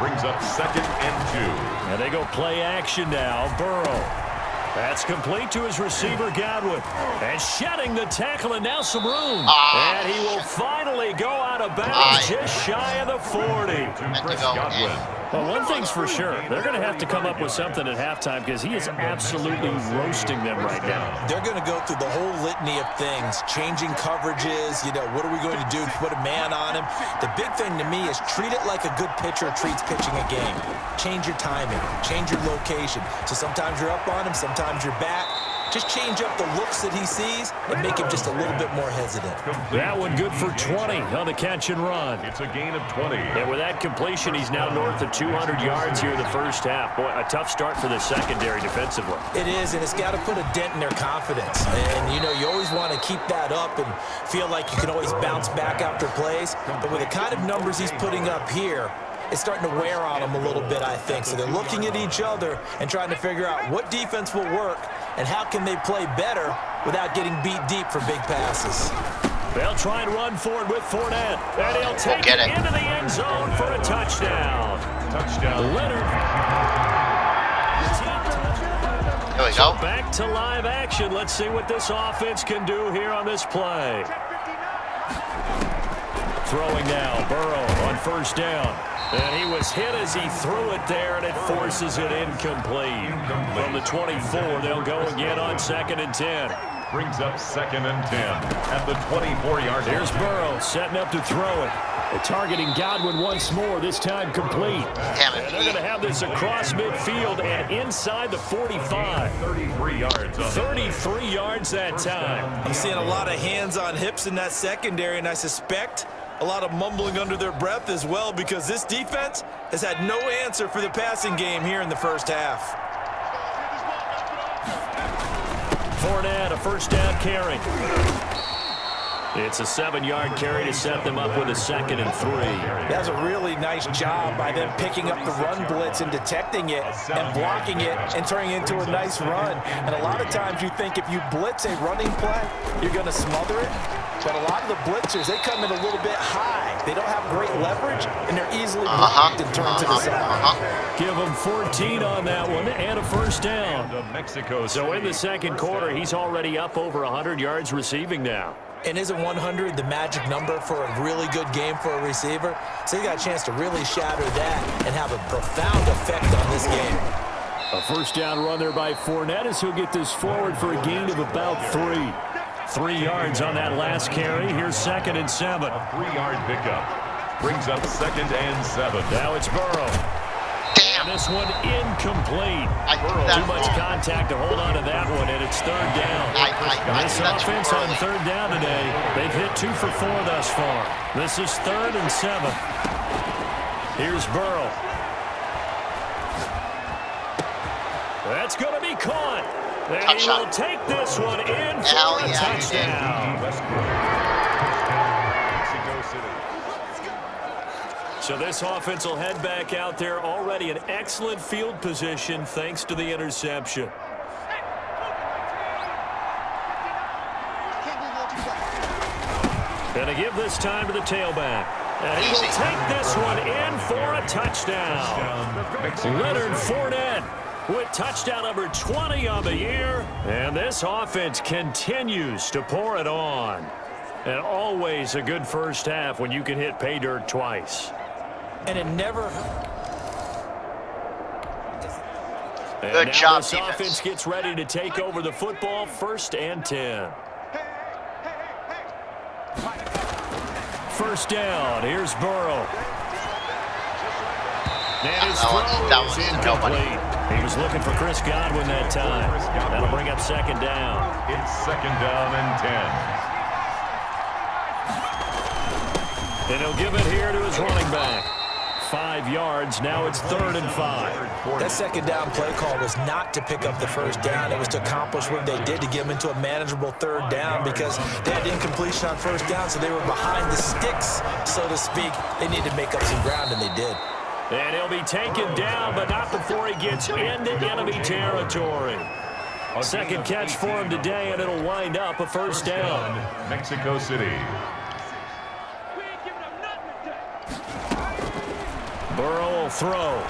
Brings up 2nd and 2. And they go play action now. Burrow. That's complete to his receiver, Godwin. And shedding the tackle, and now some room. And he will finally go out of bounds just shy of the 40. Chris Godwin. Well, one thing's for sure. They're going to have to come up with something at halftime because he is absolutely roasting them right now. They're going to go through the whole litany of things, changing coverages, you know, what are we going to do to put a man on him? The big thing to me is treat it like a good pitcher treats pitching a game. Change your timing, change your location. So sometimes you're up on him, sometimes you're back. just change up the looks that he sees and make him just a little bit more hesitant. That one good for 20 on the catch and run. It's a gain of 20. And with that completion, he's now north of 200 yards here in the first half. Boy, a tough start for the secondary defensively. It is, and it's got to put a dent in their confidence. And, you know, you always want to keep that up and feel like you can always bounce back after plays. But with the kind of numbers he's putting up here, it's starting to wear on them a little bit, I think. So they're looking at each other and trying to figure out what defense will work and how can they play better without getting beat deep for big passes. They'll try and run forward with Fournette. And he'll take it into the end zone for a touchdown. Touchdown. Leonard. There we go. Back to live action. Let's see what this offense can do here on this play. Throwing now, Burrow on first down. And he was hit as he threw it there, and it forces it incomplete. From the 24, they'll go again on 2nd and 10. Brings up 2nd and 10 at the 24-yard line. Here's Burrow setting up to throw it. They're targeting Godwin once more, this time complete. Damn it, and they're going to have this across midfield and inside the 45. 33 yards. 33 yards that time. I'm seeing a lot of hands on hips in that secondary, and I suspect a lot of mumbling under their breath as well, because this defense has had no answer for the passing game here in the first half. Fournette, a first down carry. It's a 7-yard carry to set them up with a 2nd and 3. That's a really nice job by them picking up the run blitz and detecting it and blocking it and turning it into a nice run. And a lot of times you think if you blitz a running play, you're going to smother it. But a lot of the blitzers, they come in a little bit high. They don't have great leverage, and they're easily blocked and turned to the side. Give him 14 on that one and a first down. Mexico. So in the second quarter, he's already up over 100 yards receiving now. And isn't 100 the magic number for a really good game for a receiver? So he got a chance to really shatter that and have a profound effect on this game. A first down run there by Fournette as he'll get this forward for a gain of about 3. 3 yards on that last carry. Here's 2nd and 7. A 3-yard pickup. Brings up 2nd and 7. Now it's Burrow. Damn. And this one incomplete. Too much contact to hold on to that one, and it's 3rd down. This offense on 3rd down today, they've hit 2 for 4 thus far. This is 3rd and 7. Here's Burrow. That's going to be caught. And he will take this one in for a touchdown. So this offense will head back out there, already in excellent field position thanks to the interception. And to give this time to the tailback. And he will take this one in for a touchdown. Leonard Fournette with touchdown number 20 on the year. And this offense continues to pour it on. And always a good first half when you can hit pay dirt twice. And it never... Good job, this offense gets ready to take over the football, 1st and 10. First down, here's Burrow. And his throw is incomplete. He was looking for Chris Godwin that time. That'll bring up 2nd down. It's 2nd down and 10. And he'll give it here to his running back. 5 yards. Now it's 3rd and 5. That 2nd down play call was not to pick up the first down. It was to accomplish what they did to get them into a manageable 3rd down because they had incompletion on first down, so they were behind the sticks, so to speak. They needed to make up some ground, and they did. And he'll be taken down, but not before he gets into enemy territory. Second catch for him today, and it'll wind up a first down. Mexico City. Burrow will throw.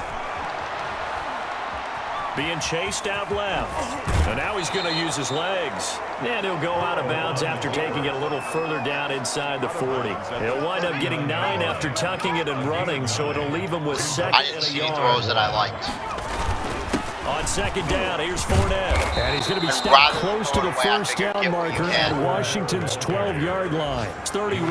Being chased out left. And now he's going to use his legs. And he'll go out of bounds after taking it a little further down inside the 40. He'll wind up getting 9 after tucking it and running, so it'll leave him with 2nd and a yard. I didn't see throws that I liked. On second down, here's Fournette. And he's going to be And stopped rather close to than the throwing away, I first figured down get what you marker can. at Washington's 12-yard line. It's 31.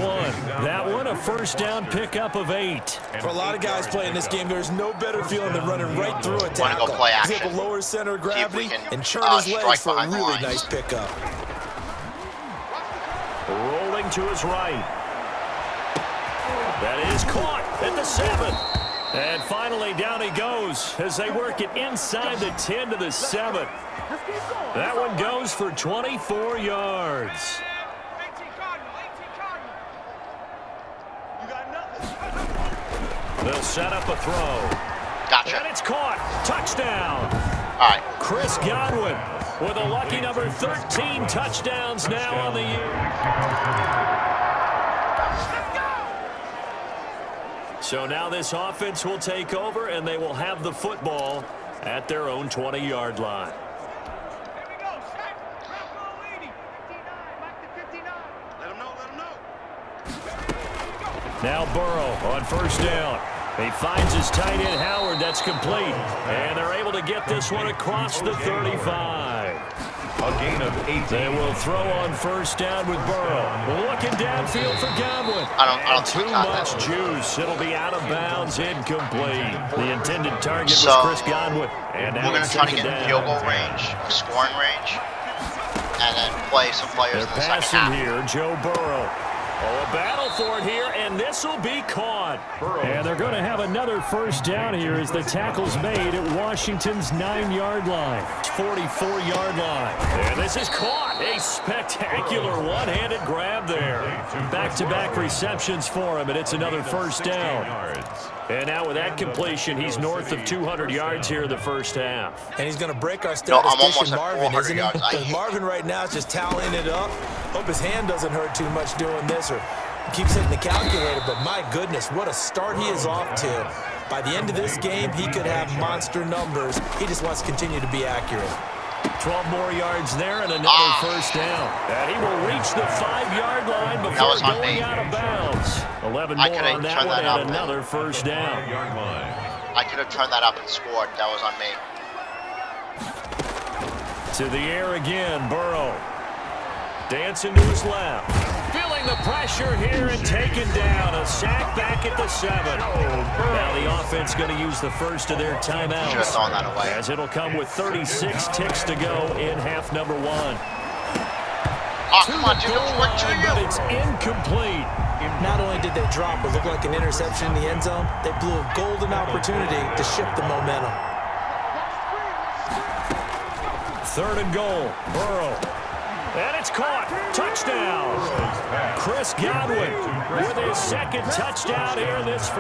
That one, a first down pickup of 8. For a lot of guys playing this game, there's no better feeling than running right through a tackle. Go play He's able action. to lower center of See if we gravity can, and churn his legs strike for a behind the really lines. nice pickup. Rolling to his right. That is caught at the 7. And finally, down he goes as they work it inside the 10 to the 7. That one goes for 24 yards. They'll set up a throw. Gotcha. And it's caught. Touchdown. All right. Chris Godwin with a lucky number 13 touchdowns now on the year. So now this offense will take over, and they will have the football at their own 20-yard line. Now Burrow on first down. He finds his tight end Howard. That's complete. And they're able to get this one across the 35. A gain of 8. They will throw on first down with Burrow. Looking downfield for Godwin. I don't Too think we got much that. juice. It'll be out of bounds, incomplete. The intended target So, was Chris Godwin. And now We're going to it's try to second get in down. field goal range, scoring range, and then play some players They're in the second passing half. here, Joe Burrow. Oh, a battle for it here, and this will be caught. And they're going to have another first down here as the tackle's made at Washington's 9-yard line. 44-yard line. And this is caught. A spectacular one-handed grab there. Back-to-back receptions for him, and it's another first down. And now with that completion, he's north of 200 yards here in the first half. And he's going to break our No, I'm almost statistician at Marvin, 400 isn't he? yards. I Because hate Marvin right now is just tallying it up. Hope his hand doesn't hurt too much doing this or keeps hitting the calculator. But my goodness, what a start he is off to. By the end of this game, he could have monster numbers. He just wants to continue to be accurate. 12 more yards there and another first down. And he will reach the 5-yard line before going out of bounds. 11 more on that one and another first down. I could have turned that up and scored. That was on me. To the air again, Burrow. Dancing to his left. Feeling the pressure here and taken down. A sack back at the 7. Now the offense going to use the first of their Should have timeouts. thrown that away. As it'll come with 36 ticks to go in half number 1. Oh, come on, dude. Goal What to line, you? but it's incomplete. Not only did they drop what looked like an interception in the end zone, they blew a golden opportunity to shift the momentum. 3rd and goal. Burrow. And it's caught. Touchdown. Chris Godwin with his second touchdown here in this first.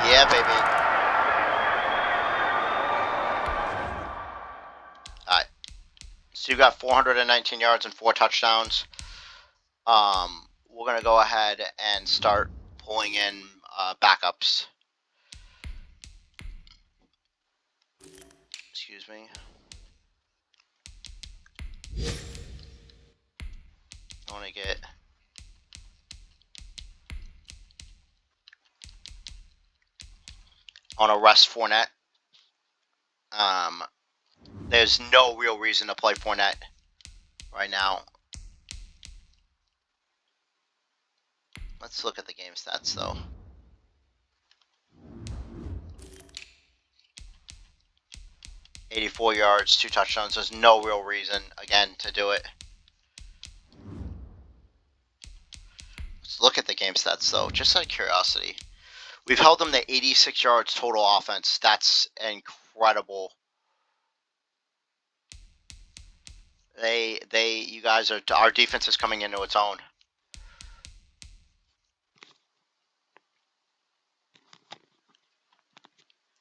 Yeah, baby. All right. So you got 419 yards and 4 touchdowns. We're going to go ahead and start pulling in backups. Excuse me. I want to get... I want to rest Fournette. There's no real reason to play Fournette right now. Let's look at the game stats, though. $84 yards, 2 touchdowns. There's no real reason, again, to do it. Let's look at the game stats, though, just out of curiosity. We've held them to 86 yards total offense. That's incredible. You guys are, our defense is coming into its own.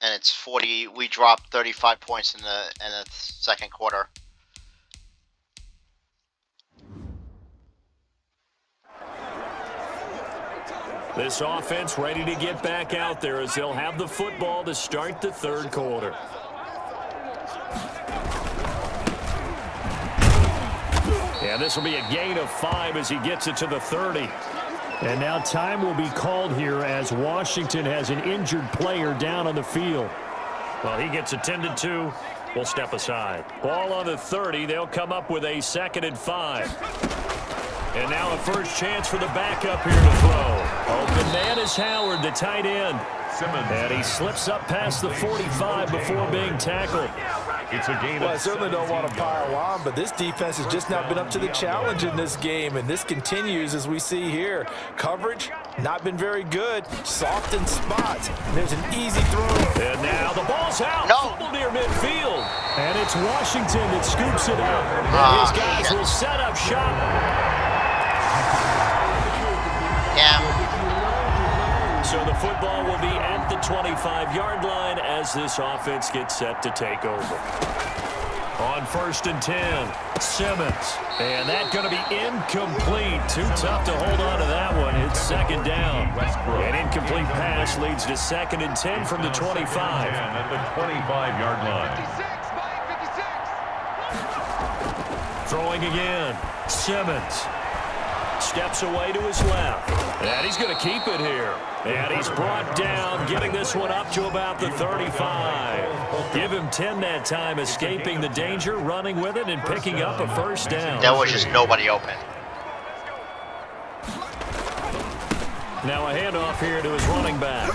And it's 40. We dropped 35 points in the second quarter. This offense ready to get back out there as they'll have the football to start the 3rd quarter. And this will be a gain of 5 as he gets it to the 30. And now time will be called here as Washington has an injured player down on the field. Well, he gets attended to. We'll step aside. Ball on the 30. They'll come up with a 2nd and 5. And now a first chance for the backup here to throw. Open man is Howard, the tight end. And he slips up past the 45 before being tackled. It's a gain. Well, I certainly don't want to pile on, but this defense has just not been up to the challenge in this game, and this continues as we see here. Coverage, not been very good. Soft in spots. And there's an easy throw. And now the ball's out. No. Fumble near midfield. And it's Washington that scoops it up. And his guys will set up shop. Yeah. So the football will be at the 25-yard line as this offense gets set to take over. On 1st and 10, Simmons. And that's going to be incomplete. Too tough to hold on to that one. It's 2nd down. An incomplete pass leads to 2nd and 10 from the 25. At the 25-yard line. Throwing again. Simmons. Steps away to his left. And he's going to keep it here. And he's brought down, getting this one up to about the 35. Give him 10 that time, escaping the danger, running with it, and picking up a 1st down. There was just nobody open. Now a handoff here to his running back.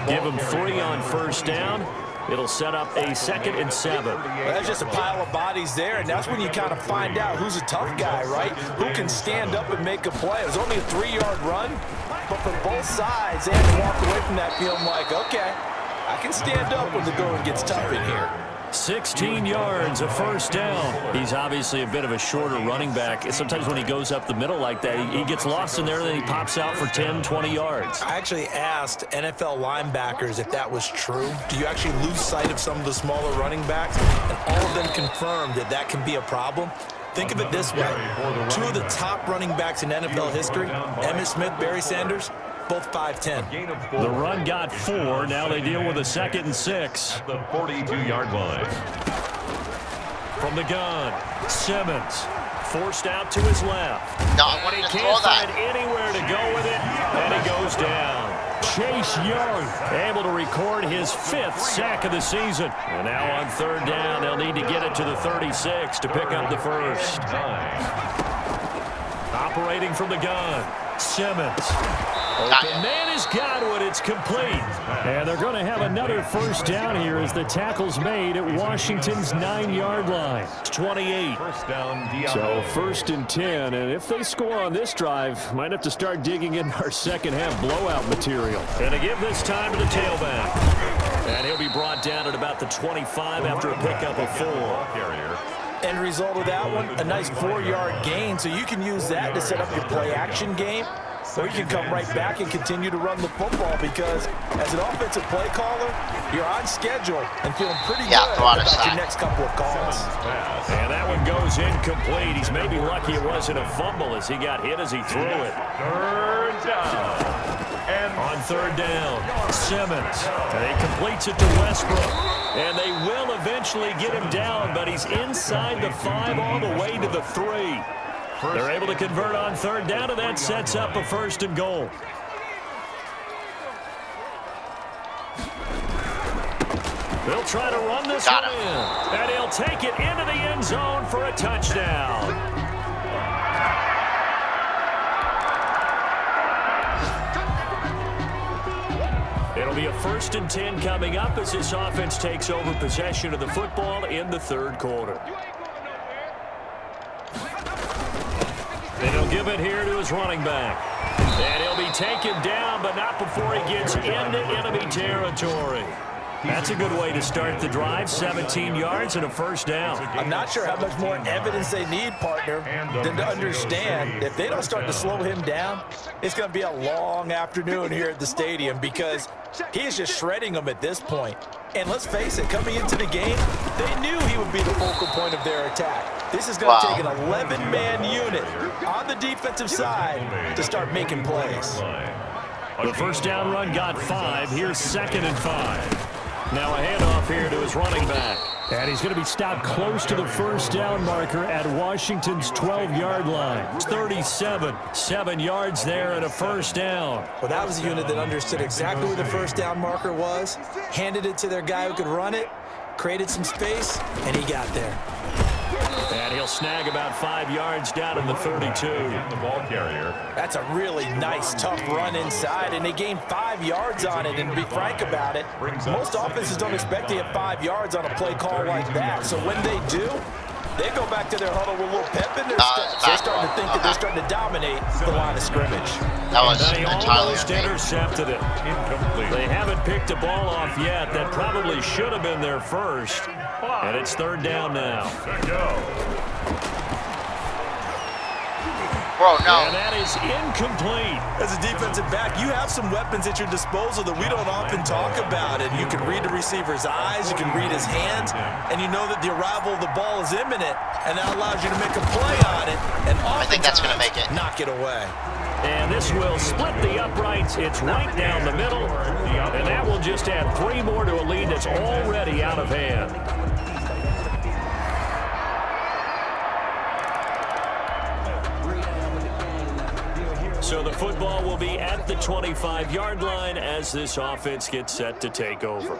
Give him 3 on 1st down. It'll set up a 2nd and 7. Well, that's just a pile of bodies there, and that's when you kind of find out who's a tough guy, right? Who can stand up and make a play. It was only a 3-yard run, but from both sides, they had to walk away from that feeling like, okay, I can stand up when the going gets tough in here. 16 yards, a 1st down. He's obviously a bit of a shorter running back. Sometimes when he goes up the middle like that, he gets lost in there, and then he pops out for 10, 20 yards. I actually asked NFL linebackers if that was true. Do you actually lose sight of some of the smaller running backs? And all of them confirmed that that can be a problem. Think of it this way. 2 of the top running backs in NFL history, Emmitt Smith, Barry Sanders, both 5'10". The run got 4. Now they deal with a 2nd and 6. At the 42-yard line. From the gun, Simmons forced out to his left. No, And he just can't throw find that. anywhere to go with it, and he goes down. Chase Young able to record his 5th sack of the season. And now on 3rd down, they'll need to get it to the 36 to pick up the 1st. Operating from the gun, Simmons. Open man has got it. It's complete. And they're going to have another 1st down here as the tackle's made at Washington's 9-yard line. It's 28. First down, Diablo. So 1st and 10. And if they score on this drive, might have to start digging in our second-half blowout material. And to give this time to the tailback. And he'll be brought down at about the 25 after a pickup of 4. Carrier. End result of that one, a nice 4-yard gain. So you can use that to set up your play-action game. Or you can come right back and continue to run the football because as an offensive play caller, you're on schedule and feeling pretty good about your next couple of calls. And that one goes incomplete. He's maybe lucky it wasn't a fumble as he got hit as he threw it. 3rd down. And On 3rd down, Simmons. And he completes it to Westbrook. And they will eventually get him down, but he's inside the 5 all the way to the 3. They're able to convert on 3rd down, and that sets up a 1st and goal. They'll try to run this one in. And he'll take it into the end zone for a touchdown. It'll be a 1st and 10 coming up as this offense takes over possession of the football in the 3rd quarter. And he'll give it here to his running back. And he'll be taken down, but not before he gets into enemy territory. That's a good way to start the drive. 17 yards and a 1st down. I'm not sure how much more evidence they need, partner, than to understand if they don't start to slow him down, it's going to be a long afternoon here at the stadium because he is just shredding them at this point. And let's face it, coming into the game, they knew he would be the focal point of their attack. This is going to take an 11-man unit on the defensive side to start making plays. The 1st down run got 5. Here's 2nd and 5. Now a handoff here to his running back. And he's going to be stopped close to the first down marker at Washington's 12-yard line. It's 37, 7 yards there and a first down. Well, that was a unit that understood exactly where the first down marker was, handed it to their guy who could run it, created some space, and he got there. And he'll snag about 5 yards down in the 32. The ball carrier. That's a really nice, tough run inside, and they gained 5 yards on it. And to be frank about it, most offenses don't expect to get 5 yards on a play call like that. So when they do, they go back to their huddle with a little pep in their step. They're starting to think that they're starting to dominate the line of scrimmage. That was He entirely almost on me. intercepted it. Incomplete. They haven't picked a ball off yet. That probably should have been their first. And it's third down now. Bro, no. And that is incomplete. As a defensive back, you have some weapons at your disposal that we don't often talk about. And you can read the receiver's eyes, you can read his hands, and you know that the arrival of the ball is imminent, and that allows you to make a play on it. And I think that's going to make it. Knock it away. And this will split the uprights. It's right down the middle. And that will just add 3 more to a lead that's already out of hand. So the football will be at the 25-yard line as this offense gets set to take over.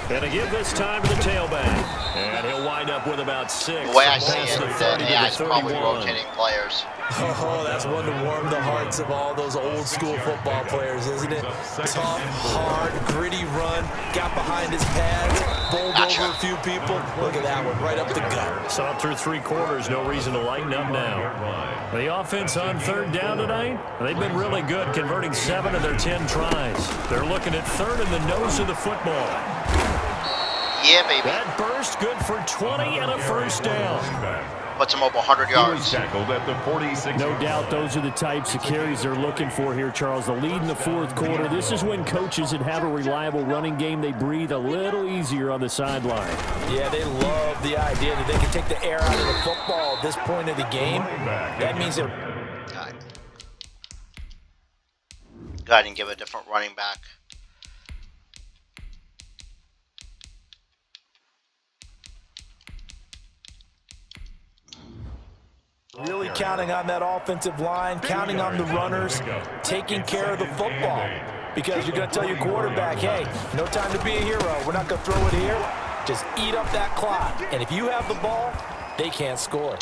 And to give this time to the tailback. And he'll wind up with about 6. The way I see Past it, the 30 to yeah, the it's probably 31. rotating players. Oh, that's one to warm the hearts of all those old-school football players, isn't it? Tough, hard, gritty run, got behind his pads, bowled over a few people. Look at that one, right up the gut. Saw it through 3 quarters, no reason to lighten up now. The offense on third down tonight, they've been really good, converting 7 of their 10 tries. They're looking at third in the nose of the football. Yeah, baby. That burst good for 20 and a first down. Puts him over 100 yards. Tackled at the 46. No doubt those are the types of carries they're looking for here, Charles. The lead in the fourth quarter. This is when coaches that have a reliable running game, they breathe a little easier on the sideline. Yeah, they love the idea that they can take the air out of the football at this point of the game. That means they're... Go ahead and give a different running back. really counting on that offensive line, counting on the runners, taking care of the football. Because you're going to tell your quarterback, hey, no time to be a hero. We're not going to throw it here. Just eat up that clock. And if you have the ball, they can't score.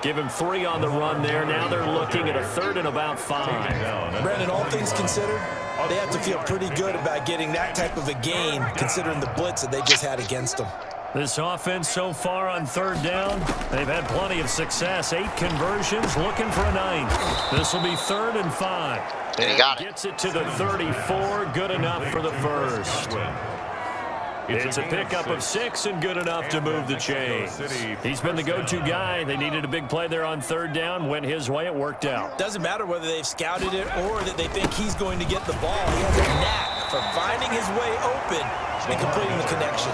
Give him 3 on the run there. Now they're looking at a 3rd and about 5. Brandon, all things considered, they have to feel pretty good about getting that type of a gain, considering the blitz that they just had against them. This offense so far on 3rd down, they've had plenty of success. 8 conversions, looking for a 9th. This will be 3rd and 5. And he got it. Gets it to the 34, good enough for the first. It's a pickup of 6 and good enough to move the chains. He's been the go-to guy. They needed a big play there on 3rd down. Went his way. It worked out. Doesn't matter whether they've scouted it or that they think he's going to get the ball. He has a knack for finding his way open and completing the connection.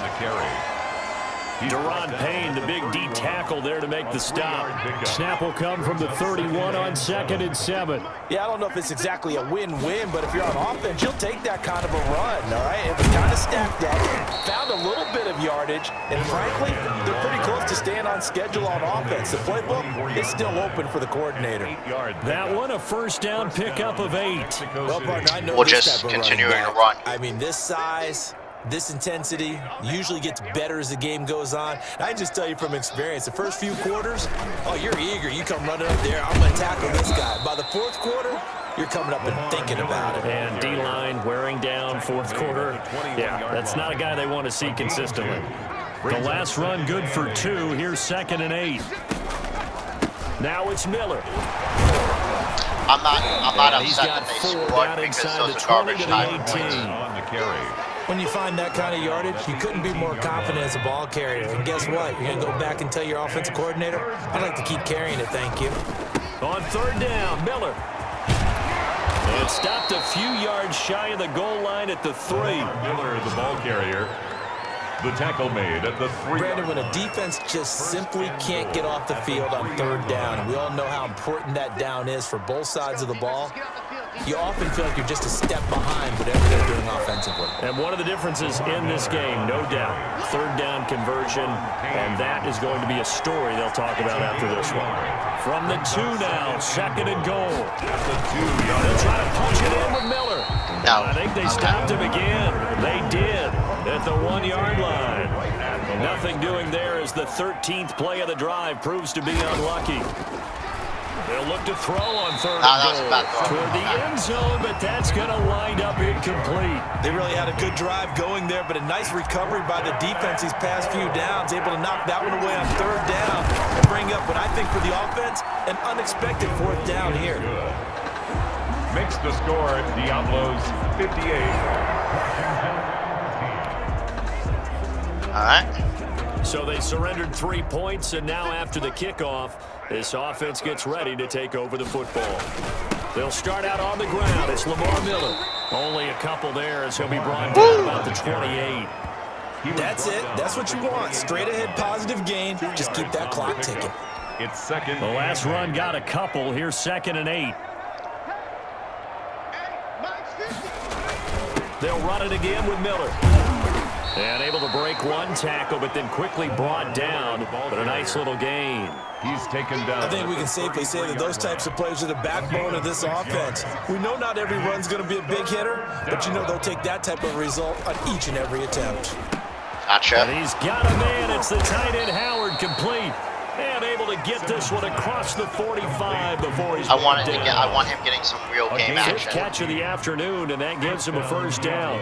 Deron Payne, the big D tackle there to make the stop. Snap will come from the 31 on 2nd and 7. Yeah, I don't know if it's exactly a win-win, but if you're on offense, you'll take that kind of a run, all right? It was kind of stacked up, found a little bit of yardage, and frankly, they're pretty close to staying on schedule on offense. The playbook is still open for the coordinator. That one, a first down pickup of 8. Well, partner, I know We'll this just type of continue running to back. run. I mean, this size, this intensity usually gets better as the game goes on. I can just tell you from experience, the first few quarters, oh, you're eager. You come running up there, I'm going to tackle this guy. By the 4th quarter, you're coming up and thinking about it. And D-line wearing down 4th quarter. Yeah, that's not a guy they want to see consistently. The last run good for 2. Here's 2nd and 8. Now it's Miller. I'm not upset that they He's got 4 scored down because inside those the are 20 garbage to time the points. 18. On the carry. When you find that kind of yardage, you couldn't be more confident as a ball carrier. And guess what? You're going to go back and tell your offensive coordinator, I'd like to keep carrying it, thank you. On 3rd down, Miller. And stopped a few yards shy of the goal line at the 3. Miller, the ball carrier. The tackle made at the 3. Brandon, when a defense just simply can't get off the field on third down, and we all know how important that down is for both sides of the ball, you often feel like you're just a step behind whatever they're doing offensively. And one of the differences in this game, no doubt, third down conversion, and that is going to be a story they'll talk about after this one. From the 2 now, 2nd and goal. They'll try to punch it in with Miller. No. I think they stopped him again. They did at the 1-yard line. Nothing doing there as the 13th play of the drive proves to be unlucky. They'll look to throw on 3rd and goal toward the end zone, but that's going to wind up incomplete. They really had a good drive going there, but a nice recovery by the defense these past few downs, able to knock that one away on 3rd down and bring up what I think for the offense, an unexpected 4th down here. Makes the score Diablos 58. All right. So they surrendered 3 points, and now after the kickoff, this offense gets ready to take over the football. They'll start out on the ground. It's Lamar Miller. Only a couple there as he'll be brought down about the 28. That's it. That's what you want. Straight ahead positive gain. Just keep that clock ticking. It's 2nd. The last run got a couple. Here's 2nd and 8. They'll run it again with Miller. And able to break one tackle, but then quickly brought down. But a nice little gain. He's taken down. I think we can safely say that those types of plays are the backbone of this offense. We know not every run's going to be a big hitter, but you know they'll take that type of result on each and every attempt. Gotcha. And he's got a man. It's the tight end Howard, complete. And able to get this one across the 45 before he's I want him getting some real game Fifth action. catch of the afternoon, and that gives him a 1st down.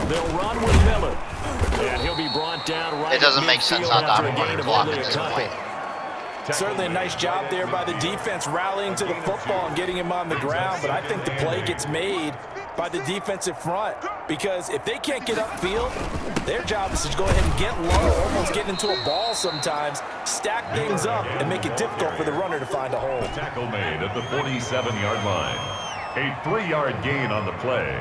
They'll run with Miller. And he'll be brought down right. It doesn't make sense not to after have a a gain running of block only at a this couple. point. Certainly a nice job there by the defense rallying to the football and getting him on the ground, but I think the play gets made by the defensive front because if they can't get upfield, their job is to go ahead and get low, almost get into a ball sometimes, stack things up, and make it difficult for the runner to find a hole. Tackle made at the 47-yard line. A 3-yard gain on the play.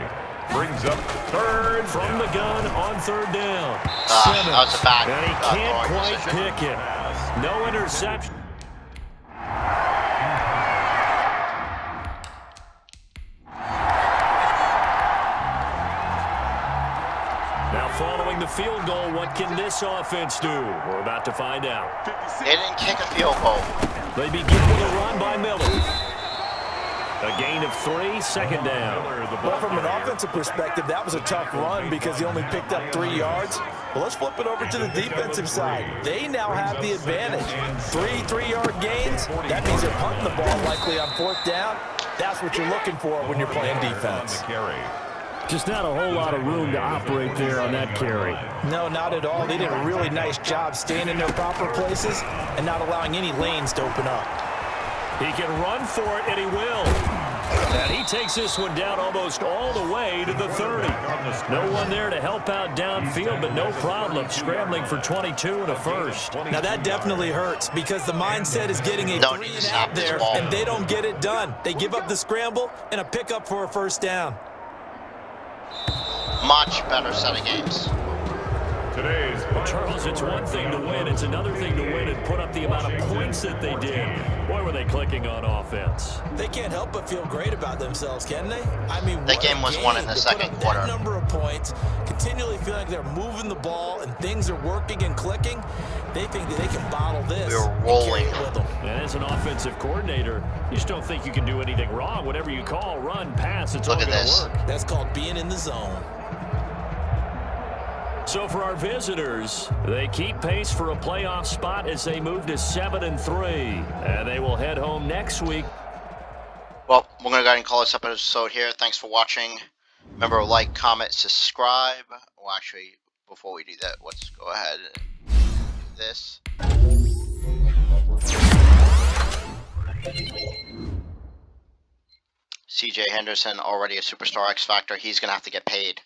Brings up 3rd From the gun on 3rd down. That was a bad And he can't throwing quite position. pick it. No interception. Now following the field goal, what can this offense do? We're about to find out. They didn't kick a field goal. They begin with a run by Miller. A gain of 3, 2nd down. Well, from an offensive perspective, that was a tough run because he only picked up 3 yards. Well, let's flip it over to the defensive side. They now have the advantage. 3-3-yard gains. That means they're punting the ball likely on 4th down. That's what you're looking for when you're playing defense. Just not a whole lot of room to operate there on that carry. No, not at all. They did a really nice job staying in their proper places and not allowing any lanes to open up. He can run for it, and he will. And he takes this one down almost all the way to the 30. No one there to help out downfield, but no problem. Scrambling for 22 and a 1st. Now, that definitely hurts because the mindset is getting a Don't 3 need to and snap out this there, ball. and they don't get it done. They give up the scramble and a pickup for a 1st down. Much better set of games. Today's Charles, it's one thing to win. It's another thing to win and put up the amount of points that they did. Boy, were they clicking on offense. They can't help but feel great about themselves, can they? I mean, That what game a was won in the to second put up quarter. That number of points, continually feeling like they're moving the ball and things are working and clicking. They think that they can bottle this. We were and rolling. carry it with them. And as an offensive coordinator, you just don't think you can do anything wrong. Whatever you call, run, pass, it's Look all at going to this. work. That's called being in the zone. So for our visitors, they keep pace for a playoff spot as they move to 7-3. And they will head home next week. Well, we're going to go ahead and call this episode here. Thanks for watching. Remember, like, comment, subscribe. Well, actually, before we do that, let's go ahead and do this. CJ Henderson, already a superstar X Factor. He's going to have to get paid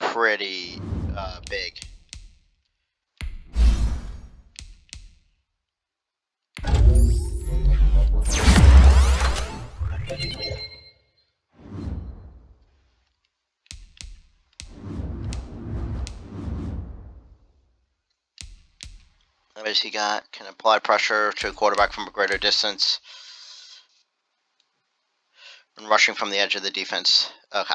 pretty big. What has he got? Can apply pressure to a quarterback from a greater distance when rushing from the edge of the defense. Okay.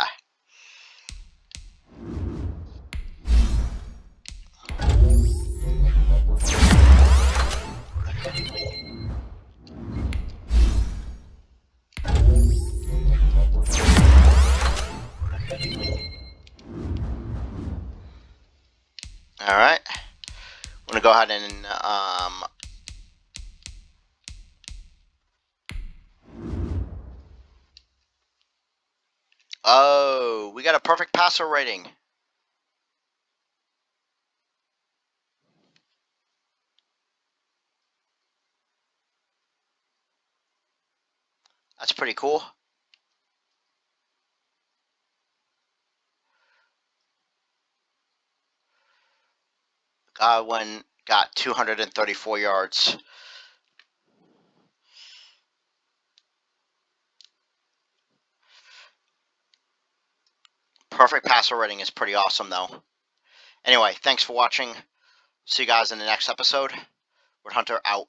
All right. I'm going to go ahead and oh, we got a perfect passer rating. That's pretty cool. Godwin got 234 yards. Perfect passer rating is pretty awesome, though. Anyway, thanks for watching. See you guys in the next episode. Hunter out.